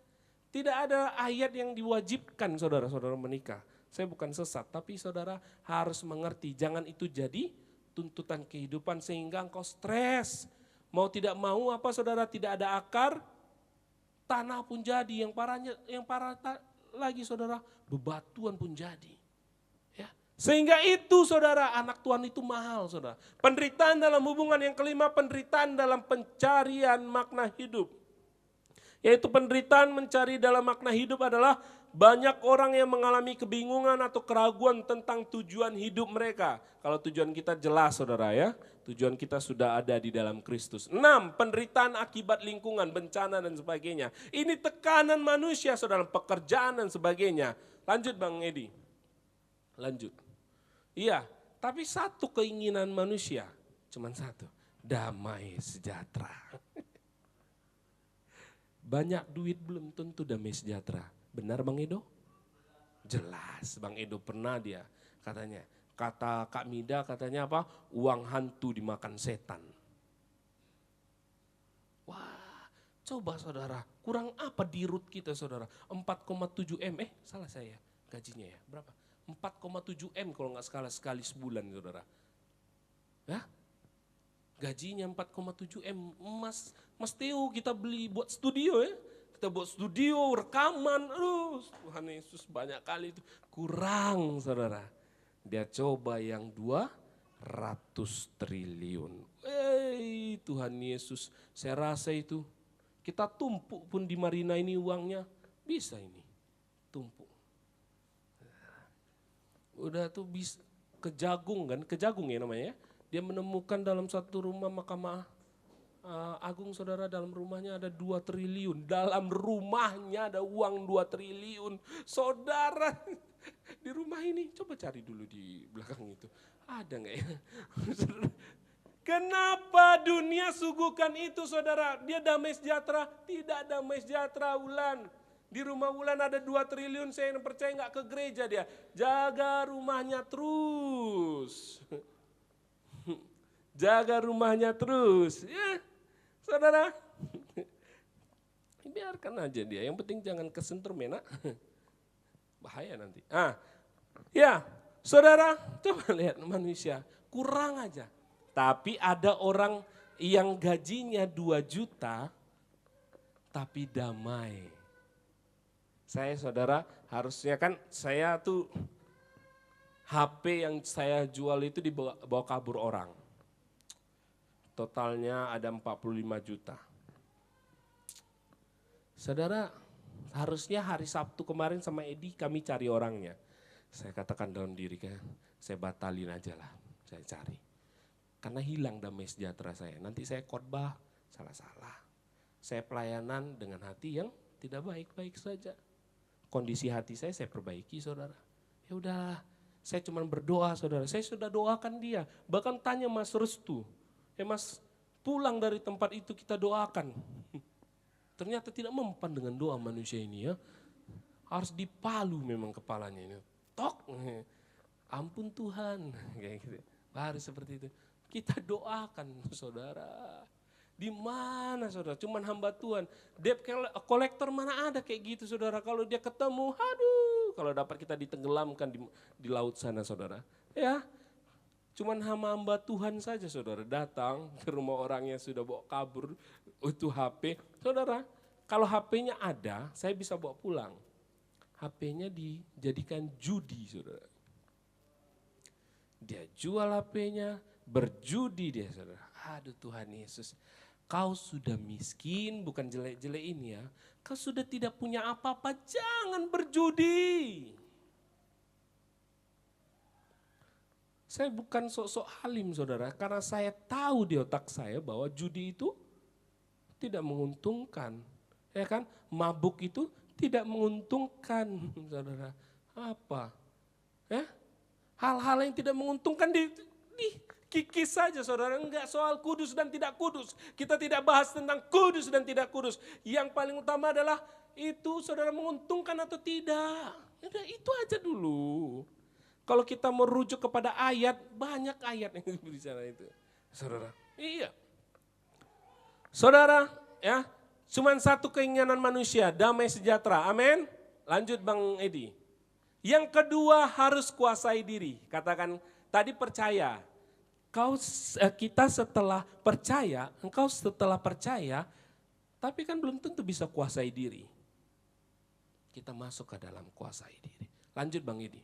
tidak ada ayat yang diwajibkan saudara-saudara menikah. Saya bukan sesat, tapi saudara harus mengerti. Jangan itu jadi tuntutan kehidupan sehingga engkau stres. Mau tidak mau apa saudara tidak ada akar, tanah pun jadi, yang parah lagi saudara, bebatuan pun jadi. Ya. Sehingga itu saudara, anak Tuhan itu mahal saudara. Penderitaan dalam hubungan yang kelima, penderitaan dalam pencarian makna hidup. Yaitu penderitaan mencari dalam makna hidup adalah banyak orang yang mengalami kebingungan atau keraguan tentang tujuan hidup mereka. Kalau tujuan kita jelas saudara ya, tujuan kita sudah ada di dalam Kristus. 6, penderitaan akibat lingkungan, bencana dan sebagainya. Ini tekanan manusia saudara, pekerjaan dan sebagainya. Lanjut Bang Edi. Lanjut. Iya, tapi satu keinginan manusia, cuman satu, damai sejahtera. Banyak duit belum tentu damai sejahtera. Benar Bang Edo? Jelas, Bang Edo pernah dia katanya. Kata Kak Mida katanya apa? Uang hantu dimakan setan. Wah, coba saudara, kurang apa dirut kita saudara? 4,7 M, salah saya gajinya ya, berapa? 4,7 M kalau nggak sekali sebulan saudara. Ya, gajinya 4,7 M, Mas Theo kita beli buat studio ya. Kita buat studio, rekaman, aduh Tuhan Yesus banyak kali itu. Kurang saudara. Dia coba yang 200 triliun. Tuhan Yesus, saya rasa itu kita tumpuk pun di Marina ini uangnya, bisa ini, tumpuk. Udah tuh bisa ke Jagung kan, ke Jagung ya namanya ya. Dia menemukan dalam satu rumah Mahkamah Agung saudara, dalam rumahnya ada 2 triliun. Dalam rumahnya ada uang 2 triliun. Saudara di rumah ini, coba cari dulu di belakang itu. Ada enggak ya? Kenapa dunia suguhkan itu saudara? Dia damai sejahtera? Tidak damai sejahtera Wulan. Di rumah Wulan ada 2 triliun, saya yang percaya enggak ke gereja dia. Jaga rumahnya terus. Jaga rumahnya terus. Ya, saudara. Biarkan aja dia, yang penting jangan kesentuh mena. Bahaya nanti. Ya, saudara, coba lihat manusia, kurang aja. Tapi ada orang yang gajinya 2 juta, tapi damai. Saya saudara, harusnya kan saya tuh HP yang saya jual itu dibawa kabur orang. Totalnya ada 45 juta. Saudara, harusnya hari Sabtu kemarin sama Edi kami cari orangnya. Saya katakan dalam diri, saya batalin aja lah, saya cari. Karena hilang damai sejahtera saya. Nanti saya khotbah salah-salah. Saya pelayanan dengan hati yang tidak baik-baik saja. Kondisi hati saya perbaiki saudara. Ya udah, saya cuma berdoa saudara. Saya sudah doakan dia. Bahkan tanya Mas Restu. Mas, pulang dari tempat itu kita doakan. Ternyata tidak mempan dengan doa manusia ini ya. Harus dipalu memang kepalanya ini. Tok, ampun Tuhan. Kayak gitu. Harus seperti itu. Kita doakan saudara. Di mana saudara? Cuman hamba Tuhan. Debt collector mana ada kayak gitu saudara. Kalau dia ketemu, aduh. Kalau dapat kita ditenggelamkan di laut sana saudara. Ya, cuman hamba Tuhan saja saudara datang ke rumah orang yang sudah bawa kabur itu HP. Saudara, kalau HP-nya ada, saya bisa bawa pulang. HP-nya dijadikan judi saudara. Dia jual HP-nya, berjudi dia saudara. Aduh Tuhan Yesus, kau sudah miskin, bukan jelek-jelek ini ya. Kau sudah tidak punya apa-apa, jangan berjudi. Saya bukan sok-sok halim saudara, karena saya tahu di otak saya bahwa judi itu tidak menguntungkan. Ya kan, mabuk itu tidak menguntungkan saudara. Apa? Ya? Hal-hal yang tidak menguntungkan dikikis saja saudara, enggak soal kudus dan tidak kudus. Kita tidak bahas tentang kudus dan tidak kudus. Yang paling utama adalah itu saudara menguntungkan atau tidak. Udah itu aja dulu. Kalau kita merujuk kepada ayat, banyak ayat yang bicara itu. Saudara, iya. Saudara, ya, cuman satu keinginan manusia, damai sejahtera. Amin. Lanjut Bang Edi. Yang kedua harus kuasai diri. Katakan tadi percaya. Kita setelah percaya, engkau setelah percaya, tapi kan belum tentu bisa kuasai diri. Kita masuk ke dalam kuasai diri. Lanjut Bang Edi.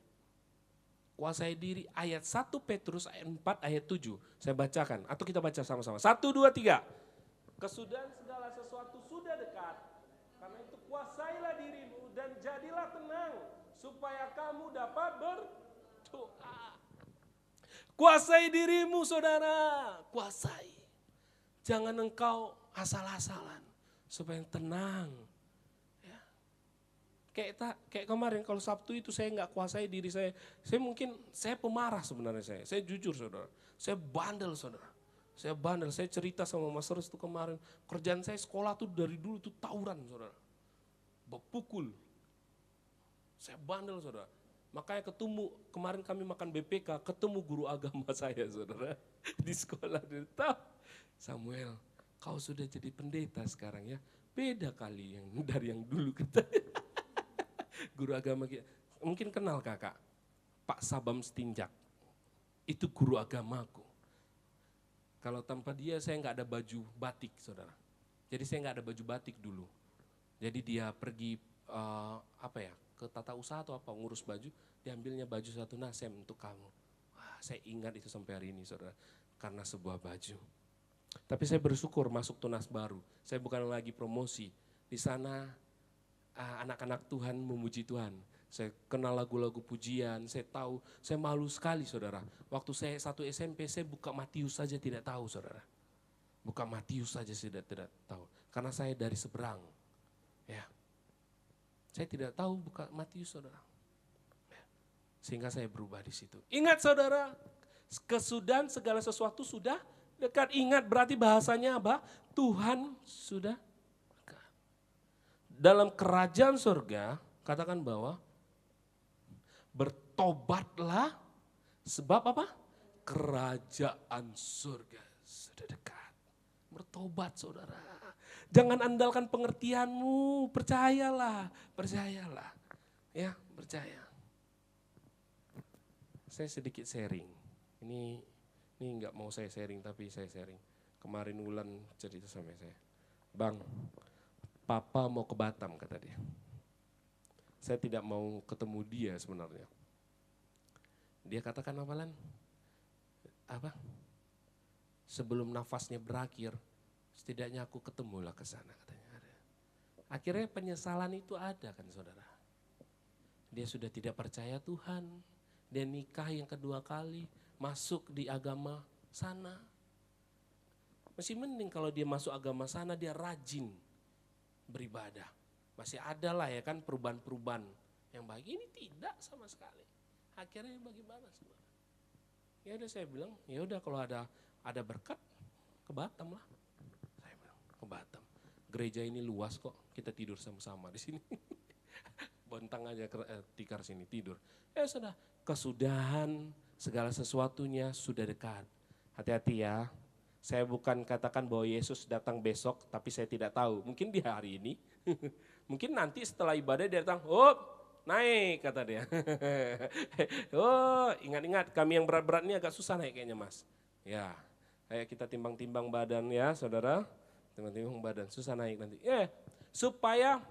Kuasai diri ayat 1 Petrus ayat 4 ayat 7. Saya bacakan atau kita baca sama-sama. 1, 2, 3. Kesudahan segala sesuatu sudah dekat. Karena itu kuasailah dirimu dan jadilah tenang. Supaya kamu dapat berdoa. Kuasai dirimu saudara. Kuasai. Jangan engkau asal-asalan. Supaya tenang. Ya. Kayak kemarin kalau Sabtu itu saya nggak kuasai diri saya. Saya pemarah sebenarnya saya. Saya jujur saudara. Saya bandel saudara. Saya cerita sama Mas Res itu kemarin. Kerjaan saya sekolah tuh dari dulu tuh tawuran saudara. Berpukul. Saya bandel saudara. Makanya kemarin kami makan BPK, ketemu guru agama saya saudara. Di sekolah dia tahu. Samuel, kau sudah jadi pendeta sekarang ya. Beda kali yang dari yang dulu kita. Guru agama kita. Mungkin kenal kakak. Pak Sabam Stinjak. Itu guru agamaku. Kalau tanpa dia saya nggak ada baju batik saudara. Jadi saya nggak ada baju batik dulu. Jadi dia pergi ke tata usaha atau apa ngurus baju, diambilnya baju satu Nasem untuk kamu. Wah, saya ingat itu sampai hari ini saudara, karena sebuah baju. Tapi saya bersyukur masuk Tunas baru. Saya bukan lagi promosi. Di sana anak-anak Tuhan memuji Tuhan. Saya kenal lagu-lagu pujian, saya tahu, saya malu sekali saudara. Waktu saya satu SMP, saya buka Matius saja tidak tahu saudara. Buka Matius saja saya tidak tahu. Karena saya dari seberang. Ya. Saya tidak tahu buka Matius saudara. Ya. Sehingga saya berubah di situ. Ingat saudara, kesudahan segala sesuatu sudah dekat. Ingat berarti bahasanya apa? Tuhan sudah dekat. Dalam kerajaan surga, katakan bahwa bertobatlah sebab apa? Kerajaan surga sudah dekat. Bertobat saudara. Jangan andalkan pengertianmu, percayalah. Ya, percaya. Saya sedikit sharing. Ini enggak mau saya sharing tapi saya sharing. Kemarin Wulan cerita sama saya. Bang, Papa mau ke Batam kata dia. Saya tidak mau ketemu dia sebenarnya. Dia katakan apa Lan? Sebelum nafasnya berakhir, setidaknya aku ketemulah ke sana katanya. Akhirnya penyesalan itu ada kan saudara. Dia sudah tidak percaya Tuhan. Dia nikah yang kedua kali, masuk di agama sana. Masih mending kalau dia masuk agama sana dia rajin beribadah. Masih ada lah ya kan perubahan-perubahan yang baik. Ini tidak sama sekali. Akhirnya bagaimana saudara? Ya udah saya bilang, ya udah kalau ada berkat ke Batam lah. Saya bilang ke Batam. Gereja ini luas kok, kita tidur sama-sama di sini. Bontang aja tikar sini tidur. Ya sudah, kesudahan segala sesuatunya sudah dekat. Hati-hati ya. Saya bukan katakan bahwa Yesus datang besok, tapi saya tidak tahu. Mungkin di hari ini. Mungkin nanti setelah ibadah dia datang, naik kata dia. Ingat-ingat kami yang berat-berat ini agak susah naik kayaknya mas. Ya, kayak kita timbang-timbang badan ya saudara. Timbang-timbang badan, susah naik nanti. Supaya,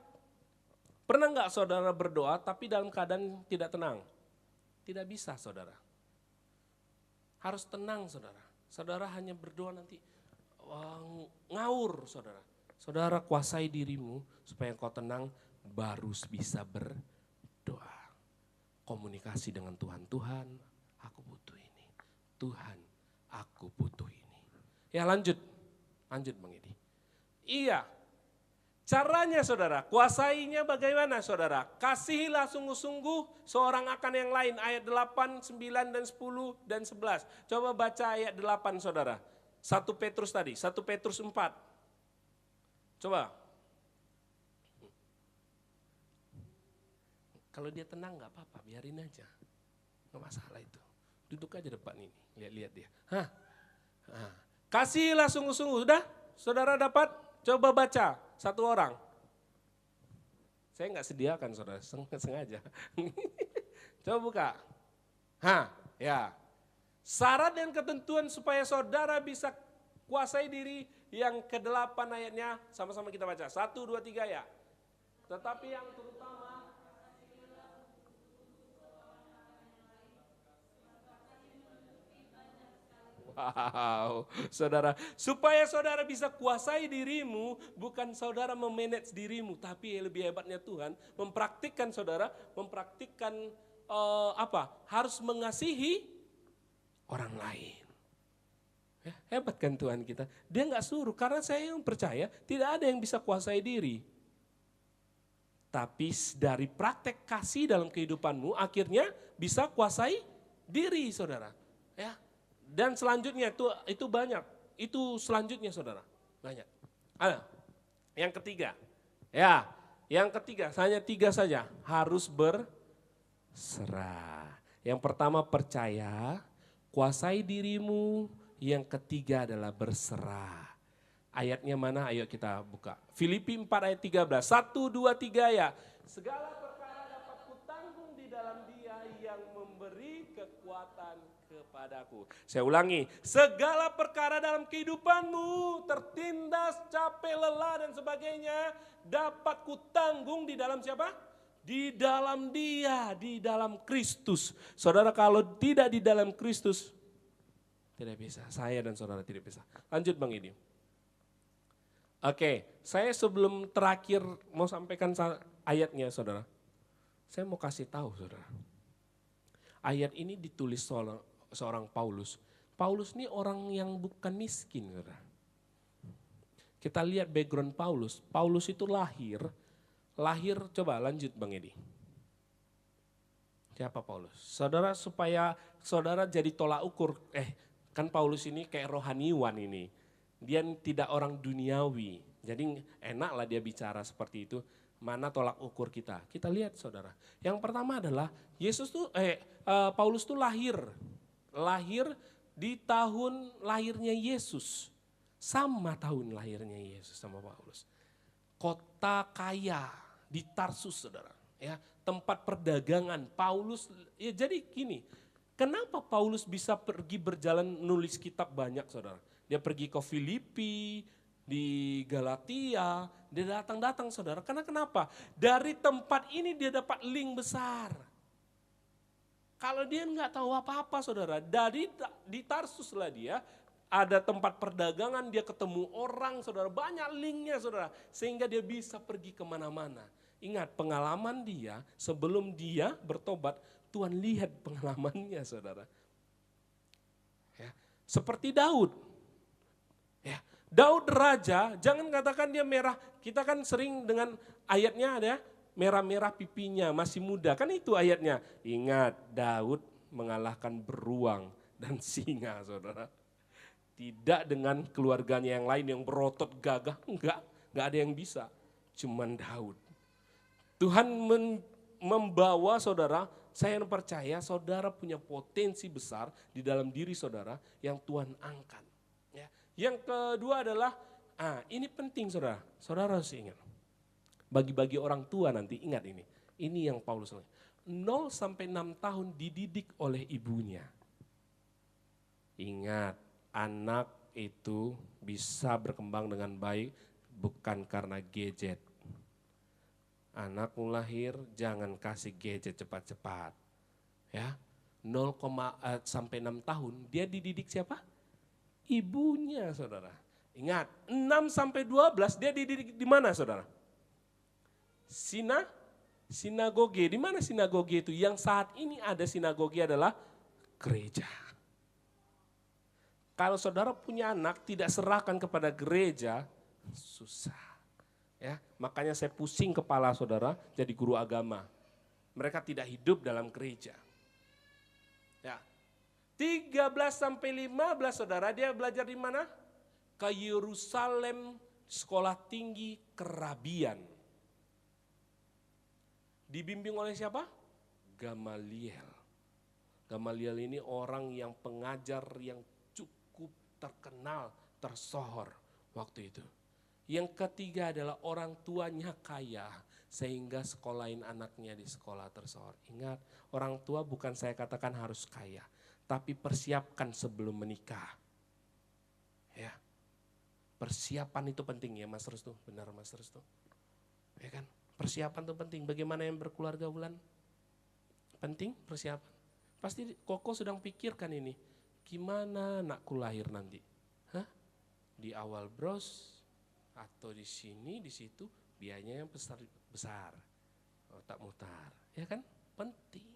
pernah nggak saudara berdoa tapi dalam keadaan tidak tenang? Tidak bisa saudara. Harus tenang saudara. Saudara hanya berdoa nanti ngawur saudara. Saudara kuasai dirimu supaya kau tenang baru bisa berdoa. Komunikasi dengan Tuhan. Tuhan aku butuh ini. Tuhan aku butuh ini. Ya lanjut Bang Edi. Iya, caranya saudara, kuasainya bagaimana saudara? Kasihilah sungguh-sungguh seorang akan yang lain. Ayat 8, 9 dan 10 dan 11. Coba baca ayat 8 saudara. 1 Petrus tadi, 1 Petrus 4. Coba. Kalau dia tenang gak apa-apa, biarin aja. Gak masalah itu. Duduk aja depan ini, lihat-lihat dia. Kasihilah sungguh-sungguh, sudah? Saudara dapat? Coba baca, satu orang. Saya gak sediakan saudara, sengaja. Coba buka. Ya. Syarat dan ketentuan supaya saudara bisa kuasai diri yang ke-8 ayatnya, sama-sama kita baca. 1, 2, 3 ya. Tetapi yang terutama, wow, saudara, supaya saudara bisa kuasai dirimu, bukan saudara memanage dirimu, tapi lebih hebatnya Tuhan, mempraktikkan saudara, harus mengasihi orang lain. Ya, hebat kan Tuhan kita. Dia nggak suruh, karena saya yang percaya tidak ada yang bisa kuasai diri. Tapi dari praktek kasih dalam kehidupanmu akhirnya bisa kuasai diri saudara. Ya. Dan selanjutnya itu banyak. Itu selanjutnya saudara. Banyak. Ada. Yang ketiga. Ya, yang ketiga hanya 3 saja. Harus berserah. Yang pertama percaya, kuasai dirimu. Yang ketiga adalah berserah. Ayatnya mana? Ayo kita buka. Filipi 4 ayat 13. 1, 2, 3 ya. Segala perkara dapat kutanggung di dalam Dia yang memberi kekuatan kepadaku. Saya ulangi. Segala perkara dalam kehidupanmu, tertindas, capek, lelah dan sebagainya, dapat kutanggung di dalam siapa? Di dalam Dia, di dalam Kristus. Saudara kalau tidak di dalam Kristus, tidak bisa. Saya dan saudara tidak bisa. Lanjut Bang Idi. Oke, saya sebelum terakhir mau sampaikan ayatnya saudara. Saya mau kasih tahu saudara. Ayat ini ditulis seorang Paulus. Paulus ini orang yang bukan miskin saudara. Kita lihat background Paulus. Paulus itu lahir coba lanjut Bang Edi. Siapa Paulus? Saudara supaya saudara jadi tolak ukur. Kan Paulus ini kayak rohaniwan ini. Dia tidak orang duniawi, jadi enaklah dia bicara seperti itu. Mana tolak ukur kita? Kita lihat saudara. Yang pertama adalah Paulus tuh lahir di tahun lahirnya Yesus, sama tahun lahirnya Yesus sama Paulus. Kota kaya di Tarsus saudara, ya tempat perdagangan. Paulus, ya jadi gini, kenapa Paulus bisa pergi berjalan nulis kitab banyak saudara? Dia pergi ke Filipi, di Galatia, dia datang saudara. Karena kenapa? Dari tempat ini dia dapat link besar. Kalau dia nggak tahu apa-apa saudara, di Tarsus lah dia, ada tempat perdagangan, dia ketemu orang saudara, banyak linknya saudara. Sehingga dia bisa pergi kemana-mana. Ingat pengalaman dia, sebelum dia bertobat, Tuhan lihat pengalamannya saudara. Ya, seperti Daud. Ya, Daud raja, jangan katakan dia merah. Kita kan sering dengan ayatnya ada merah-merah pipinya, masih muda. Kan itu ayatnya. Ingat Daud mengalahkan beruang dan singa saudara. Tidak dengan keluarganya yang lain yang berotot gagah. Enggak ada yang bisa. Cuman Daud. Tuhan membawa saudara, saya percaya saudara punya potensi besar di dalam diri saudara yang Tuhan angkat. Yang kedua adalah, ini penting saudara harus ingat. Bagi-bagi orang tua nanti ingat ini. Ini yang Paulus 0 sampai 6 tahun dididik oleh ibunya. Ingat, anak itu bisa berkembang dengan baik bukan karena gadget. Anak lahir jangan kasih gadget cepat-cepat. Ya, 0, sampai 6 tahun dia dididik siapa? Ibunya saudara. Ingat 6 sampai 12 dia dididik di mana saudara? Sinagoge. Di mana sinagoge itu? Yang saat ini ada sinagoge adalah gereja. Kalau saudara punya anak tidak serahkan kepada gereja, susah. Ya, makanya saya pusing kepala saudara jadi guru agama. Mereka tidak hidup dalam gereja. Ya. 13 sampai 15 saudara dia belajar di mana? Ke Yerusalem, sekolah tinggi kerabian. Dibimbing oleh siapa? Gamaliel. Gamaliel ini orang yang pengajar yang cukup terkenal, tersohor waktu itu. Yang ketiga adalah orang tuanya kaya sehingga sekolahin anaknya di sekolah tersohor. Ingat, orang tua bukan saya katakan harus kaya. Tapi persiapkan sebelum menikah. Ya. Persiapan itu penting ya Mas Restu, benar Mas Restu. Ya kan? Persiapan itu penting. Bagaimana yang berkeluarga Wulan? Penting persiapan. Pasti Koko sedang pikirkan ini. Gimana anakku lahir nanti? Di awal bros atau di sini, di situ biayanya yang besar. Otak mutar. Ya kan? Penting.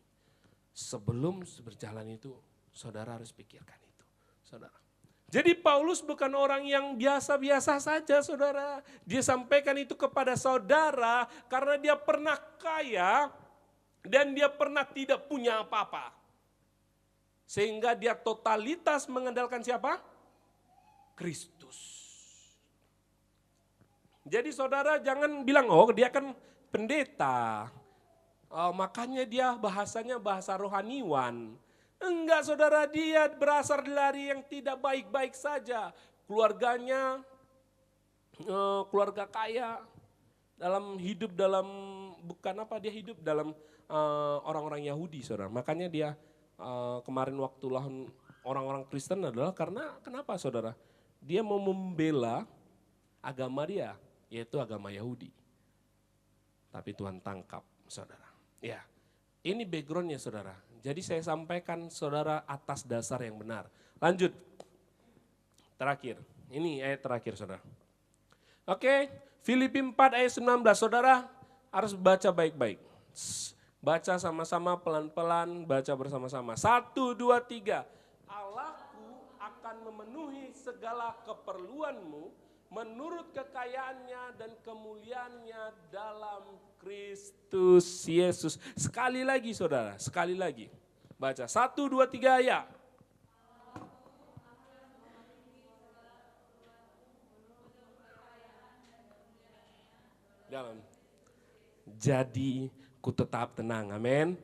Sebelum berjalan itu saudara harus pikirkan itu, saudara. Jadi Paulus bukan orang yang biasa-biasa saja saudara. Dia sampaikan itu kepada saudara karena dia pernah kaya dan dia pernah tidak punya apa-apa. Sehingga dia totalitas mengandalkan siapa? Kristus. Jadi saudara jangan bilang, oh dia kan pendeta. Makanya dia bahasanya bahasa rohaniwan. Enggak saudara, dia berasal dari yang tidak baik-baik saja. Keluarganya, keluarga kaya, dia hidup dalam orang-orang Yahudi saudara. Makanya dia kemarin waktu lawan orang-orang Kristen adalah karena kenapa saudara? Dia mau membela agama dia, yaitu agama Yahudi. Tapi Tuhan tangkap saudara. Ya, ini backgroundnya saudara. Jadi saya sampaikan saudara atas dasar yang benar. Lanjut. Terakhir. Ini ayat terakhir saudara. Oke, Filipi 4 ayat 19. Saudara harus baca baik-baik. Baca sama-sama pelan-pelan, baca bersama-sama. 1, 2, 3. Allahku akan memenuhi segala keperluanmu menurut kekayaannya dan kemuliaannya dalam Kristus Yesus. Sekali lagi saudara, sekali lagi. Baca 1, 2, 3 ya. Dalam. Jadi ku tetap tenang, amin.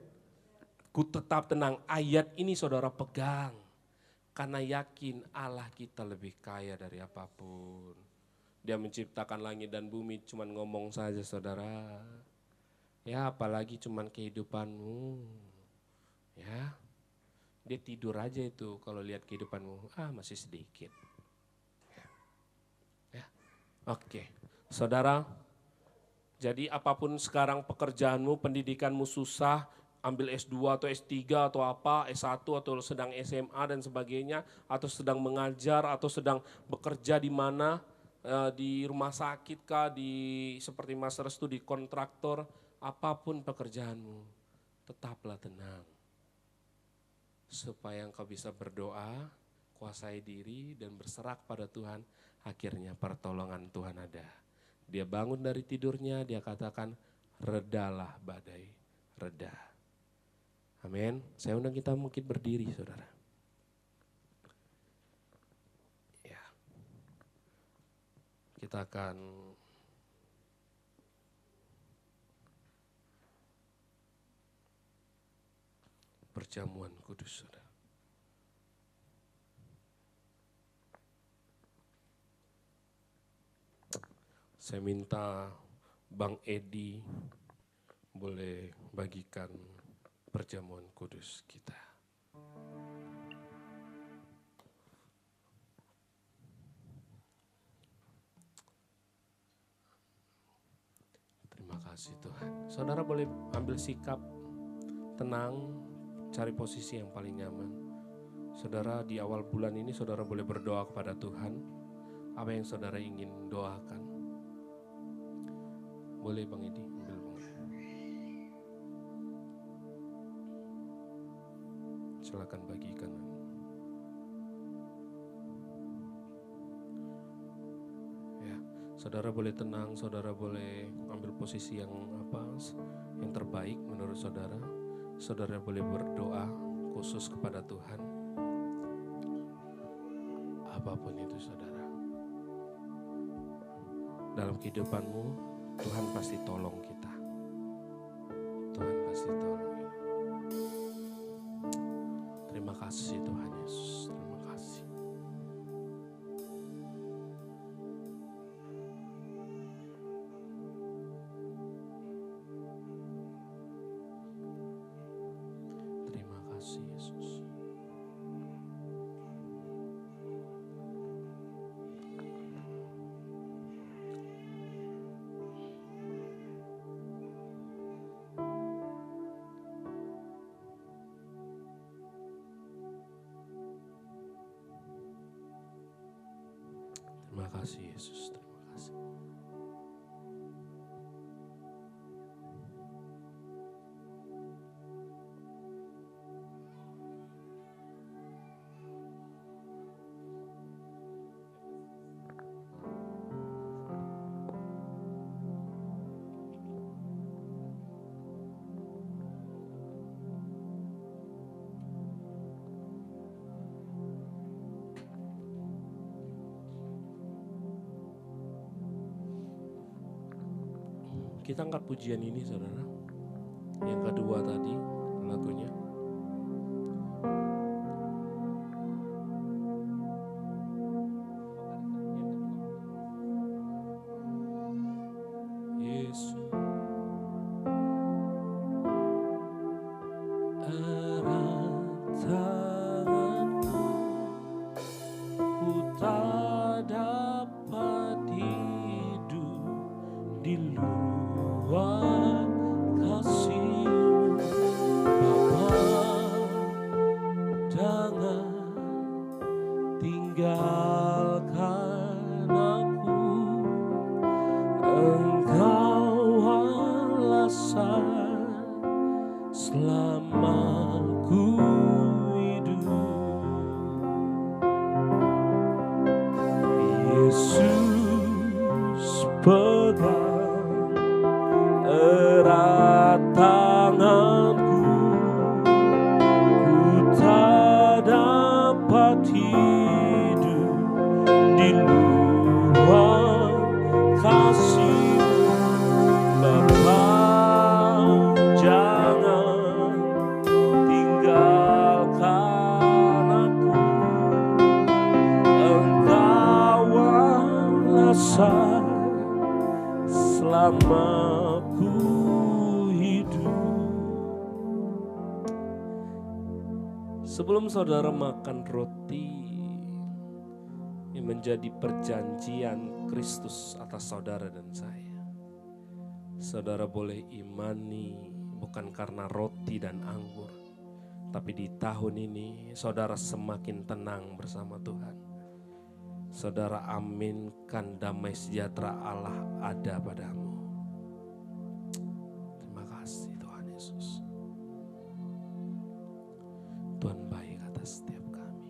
Ku tetap tenang, ayat ini saudara pegang. Karena yakin Allah kita lebih kaya dari apapun. Dia menciptakan langit dan bumi cuman ngomong saja saudara. Ya apalagi cuman kehidupanmu. Ya, dia tidur aja itu kalau lihat kehidupanmu. Masih sedikit. Ya. Oke, saudara. Jadi apapun sekarang pekerjaanmu, pendidikanmu susah, ambil S2 atau S3 atau apa, S1 atau sedang SMA dan sebagainya, atau sedang mengajar atau sedang bekerja di mana, di rumah sakit kah, seperti Mas Restu di kontraktor, apapun pekerjaanmu, tetaplah tenang. Supaya engkau bisa berdoa, kuasai diri dan berserah pada Tuhan, akhirnya pertolongan Tuhan ada. Dia bangun dari tidurnya, dia katakan, redalah badai, reda. Amin. Saya undang kita mungkin berdiri saudara. Ya. Kita akan perjamuan kudus saudara. Saya minta Bang Edi boleh bagikan perjamuan kudus kita. Terima kasih Tuhan. Saudara boleh ambil sikap tenang, cari posisi yang paling nyaman. Saudara di awal bulan ini saudara boleh berdoa kepada Tuhan. Apa yang saudara ingin doakan? Boleh Bang Edi, ambil Bang. Silakan bagikan. Ya, saudara boleh tenang, saudara boleh ambil posisi yang terbaik menurut saudara. Saudara boleh berdoa khusus kepada Tuhan. Apapun itu saudara. Dalam kehidupanmu Tuhan pasti tolong kita. Tuhan pasti tolong kita. Terima kasih Tuhan Yesus. Terima kasih. Terima kasih Yesus. Terima kasih Yesus, terima kasih. Kita angkat pujian ini saudara. Yang kedua tadi lagunya. Yesus. Erat tanganmu, ku tak dapat hidup di luar kasih-Mu. Bapa, jangan tinggalkan aku. Engkau alasan selama ku hidup. Yesus, pegang erat tanganku, ku tak dapat hidup di luar kasih-Mu. Bapa, jangan tinggalkan aku. Engkau alasan selama ku hidup. Sebelum saudara makan roti yang menjadi perjanjian Kristus atas saudara dan saya, saudara boleh imani bukan karena roti dan anggur, tapi di tahun ini saudara semakin tenang bersama Tuhan. Saudara aminkan damai sejahtera Allah ada padamu. Terima kasih Tuhan Yesus. Tuhan baik atas setiap kami.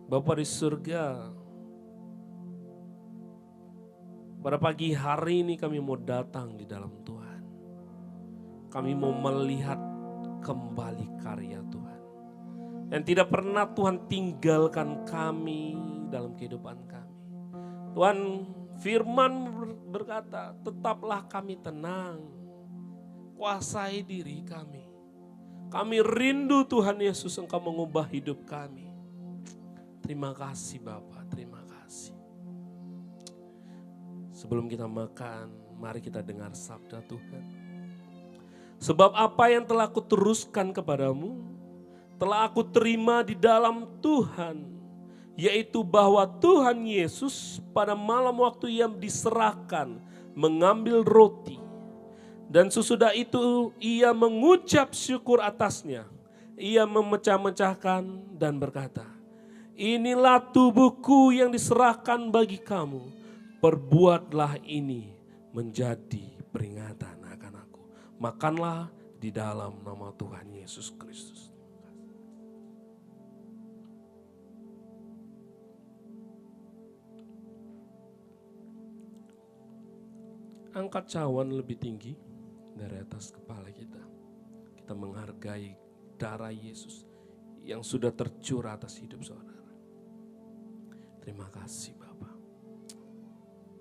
Bapa di surga, pada pagi hari ini kami mau datang di dalam Tuhan. Kami mau melihat kembali karya Tuhan. Dan tidak pernah Tuhan tinggalkan kami dalam kehidupan kami. Tuhan, firman berkata, tetaplah kami tenang. Kuasai diri kami. Kami rindu Tuhan Yesus, Engkau mengubah hidup kami. Terima kasih Bapa, terima kasih. Sebelum kita makan, mari kita dengar sabda Tuhan. Sebab apa yang telah aku teruskan kepadamu, telah aku terima di dalam Tuhan, yaitu bahwa Tuhan Yesus pada malam waktu Ia diserahkan mengambil roti, dan sesudah itu Ia mengucap syukur atasnya. Ia memecah-mecahkan dan berkata, inilah tubuhku yang diserahkan bagi kamu, perbuatlah ini menjadi peringatan akan aku. Makanlah di dalam nama Tuhan Yesus Kristus. Angkat cawan lebih tinggi dari atas kepala kita. Kita menghargai darah Yesus yang sudah tercurah atas hidup saudara. Terima kasih Bapa.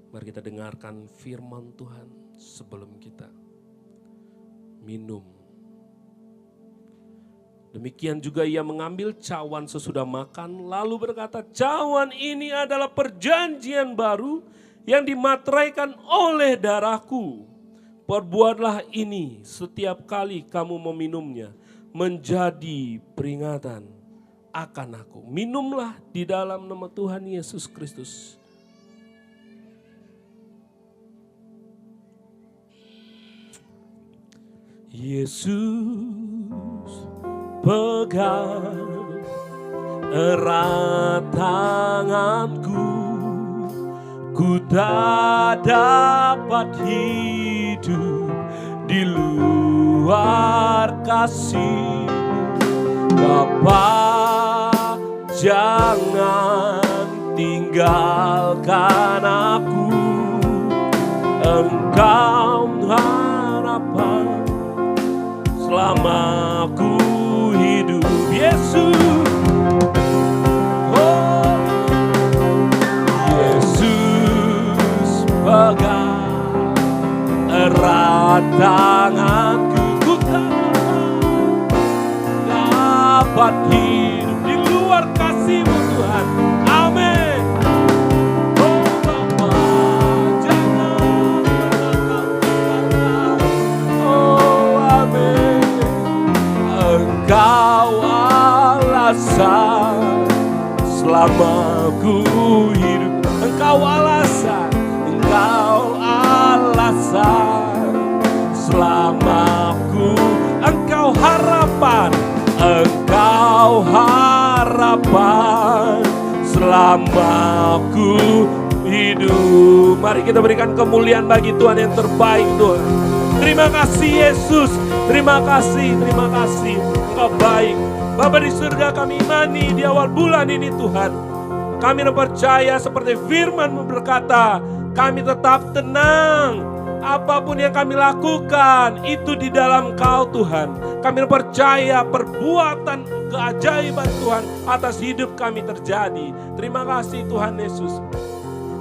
Mari kita dengarkan firman Tuhan sebelum kita minum. Demikian juga Ia mengambil cawan sesudah makan, lalu berkata, cawan ini adalah perjanjian baru yang dimateraikan oleh darahku. Perbuatlah ini setiap kali kamu meminumnya menjadi peringatan akan aku. Minumlah di dalam nama Tuhan Yesus Kristus. Yesus, pegang erat tanganku. Ku tak dapat hidup di luar kasih-Mu. Bapa, jangan tinggalkan aku. Engkau harapan selama aku hidup. Yesus. Yesus, erat tanganku, ku dapat hidup di luar kasih-Mu Tuhan. Amin. Oh Bapa, jangan pernah. Oh amin. Engkau alasan selama ku hidup. Engkau alasan selama ku. Engkau harapan selama ku hidup. Mari kita berikan kemuliaan bagi Tuhan yang terbaik Tuhan. Terima kasih Yesus, terima kasih. Engkau baik. Bapa di surga, kami imani di awal bulan ini Tuhan. Kami percaya seperti firman-Mu berkata, kami tetap tenang. Apapun yang kami lakukan itu di dalam Kau Tuhan. Kami percaya perbuatan keajaiban Tuhan atas hidup kami terjadi. Terima kasih Tuhan Yesus.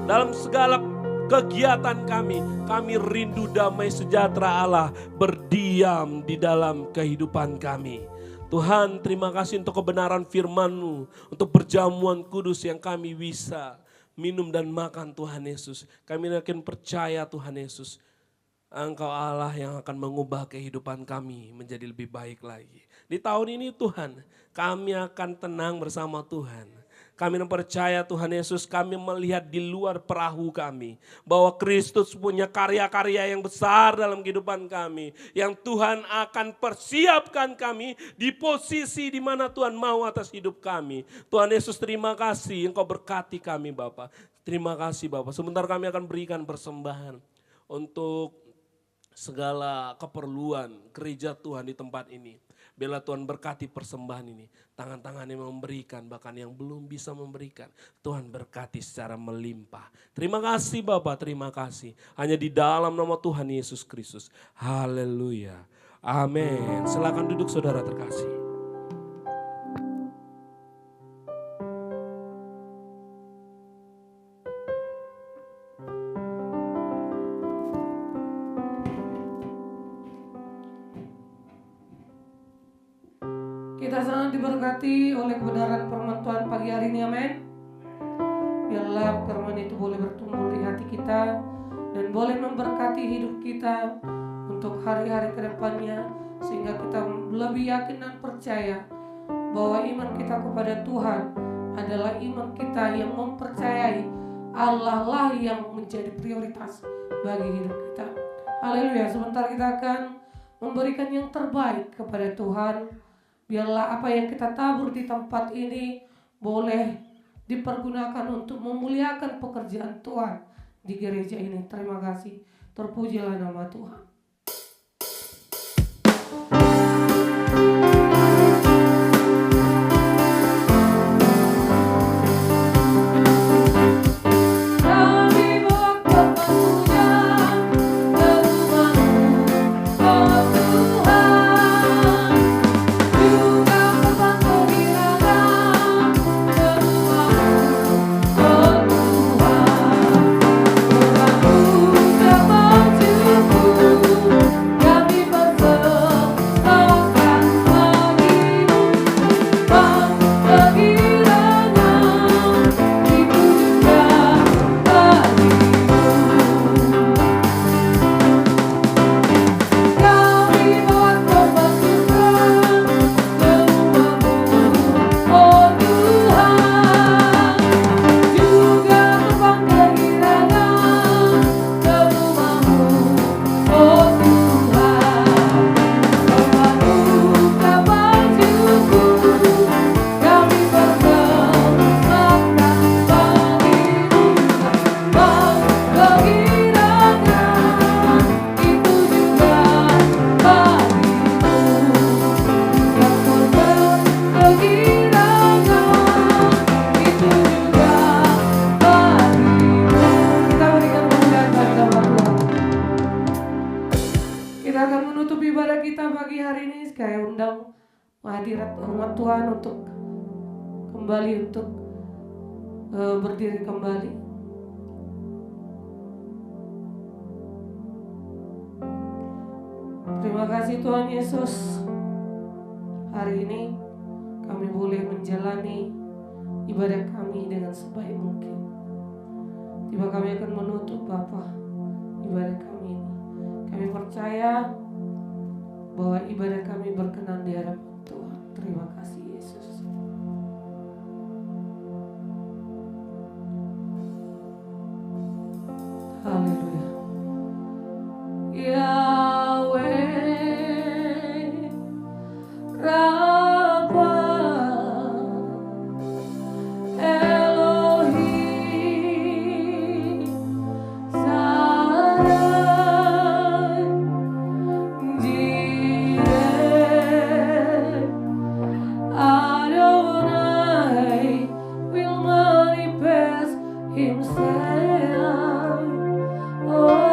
Dalam segala kegiatan kami rindu damai sejahtera Allah berdiam di dalam kehidupan kami. Tuhan, terima kasih untuk kebenaran firman-Mu, untuk perjamuan kudus yang kami bisa minum dan makan Tuhan Yesus. Kami yakin percaya Tuhan Yesus, Engkau Allah yang akan mengubah kehidupan kami menjadi lebih baik lagi. Di tahun ini Tuhan, kami akan tenang bersama Tuhan. Kami percaya Tuhan Yesus, kami melihat di luar perahu kami, bahwa Kristus punya karya-karya yang besar dalam kehidupan kami. Yang Tuhan akan persiapkan kami di posisi di mana Tuhan mau atas hidup kami. Tuhan Yesus, terima kasih Engkau berkati kami Bapa. Terima kasih Bapa. Sebentar kami akan berikan persembahan untuk segala keperluan gereja Tuhan di tempat ini. Biarlah Tuhan berkati persembahan ini. Tangan-tangan yang memberikan, bahkan yang belum bisa memberikan, Tuhan berkati secara melimpah. Terima kasih Bapa, terima kasih. Hanya di dalam nama Tuhan Yesus Kristus. Haleluya. Amin. Silakan duduk saudara terkasih. Kita sangat diberkati oleh kebenaran firman Tuhan pagi hari ini, amin. Biarlah firman itu boleh bertumbuh di hati kita dan boleh memberkati hidup kita untuk hari-hari ke depannya, sehingga kita lebih yakin dan percaya bahwa iman kita kepada Tuhan adalah iman kita yang mempercayai Allah lah yang menjadi prioritas bagi hidup kita. Haleluya. Sebentar kita akan memberikan yang terbaik kepada Tuhan. Biarlah apa yang kita tabur di tempat ini boleh dipergunakan untuk memuliakan pekerjaan Tuhan di gereja ini. Terima kasih. Terpujilah nama Tuhan. Berdiri kembali. Terima kasih Tuhan Yesus. Hari ini kami boleh menjalani ibadah kami dengan sebaik mungkin. Tiba kami akan menutup Bapa ibadah kami ini. Kami percaya bahwa ibadah kami berkenan di hadapan Tuhan. Terima kasih Yesus. Haleluya. Yahweh Rabbah Elohim Shaddai Jireh Adonai will manifest Himself. Oh,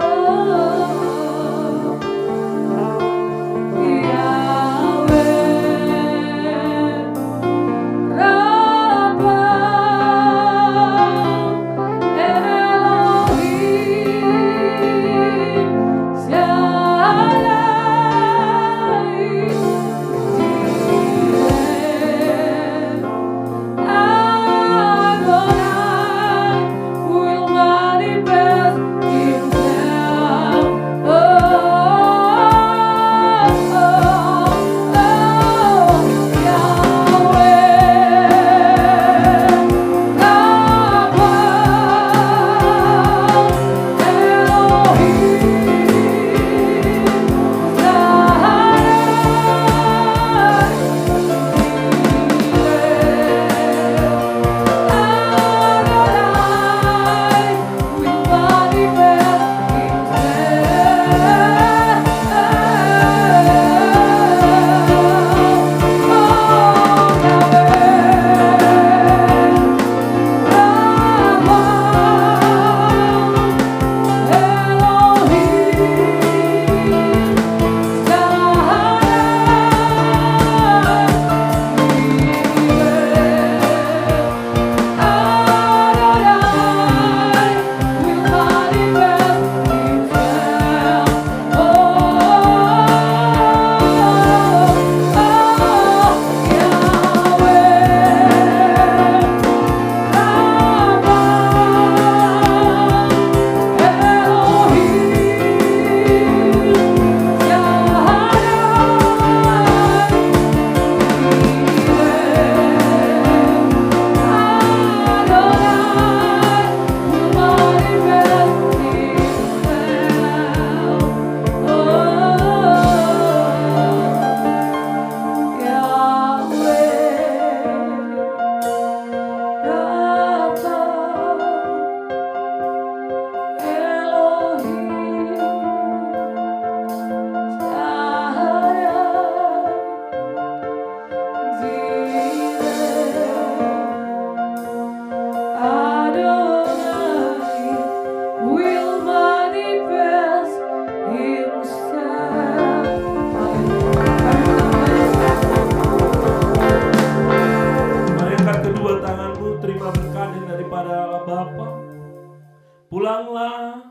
Pulanglah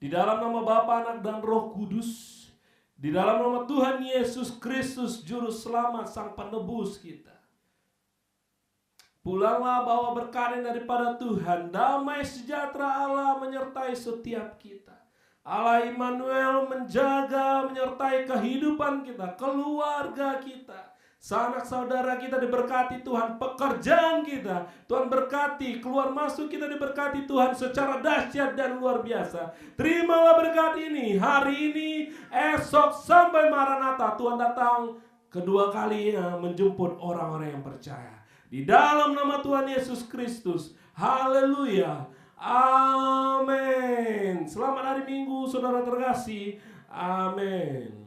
di dalam nama Bapa, Anak, dan Roh Kudus, di dalam nama Tuhan Yesus Kristus, Juru Selamat, Sang Penebus kita. Pulanglah bawa berkat daripada Tuhan, damai sejahtera Allah menyertai setiap kita. Allah Immanuel menjaga, menyertai kehidupan kita, keluarga kita. Sanak saudara kita diberkati Tuhan, pekerjaan kita Tuhan berkati, keluar masuk kita diberkati Tuhan secara dahsyat dan luar biasa. Terimalah berkat ini hari ini, esok sampai Maranatha Tuhan datang kedua kalinya menjemput orang-orang yang percaya. Di dalam nama Tuhan Yesus Kristus, haleluya, amin. Selamat hari Minggu saudara terkasih, amin.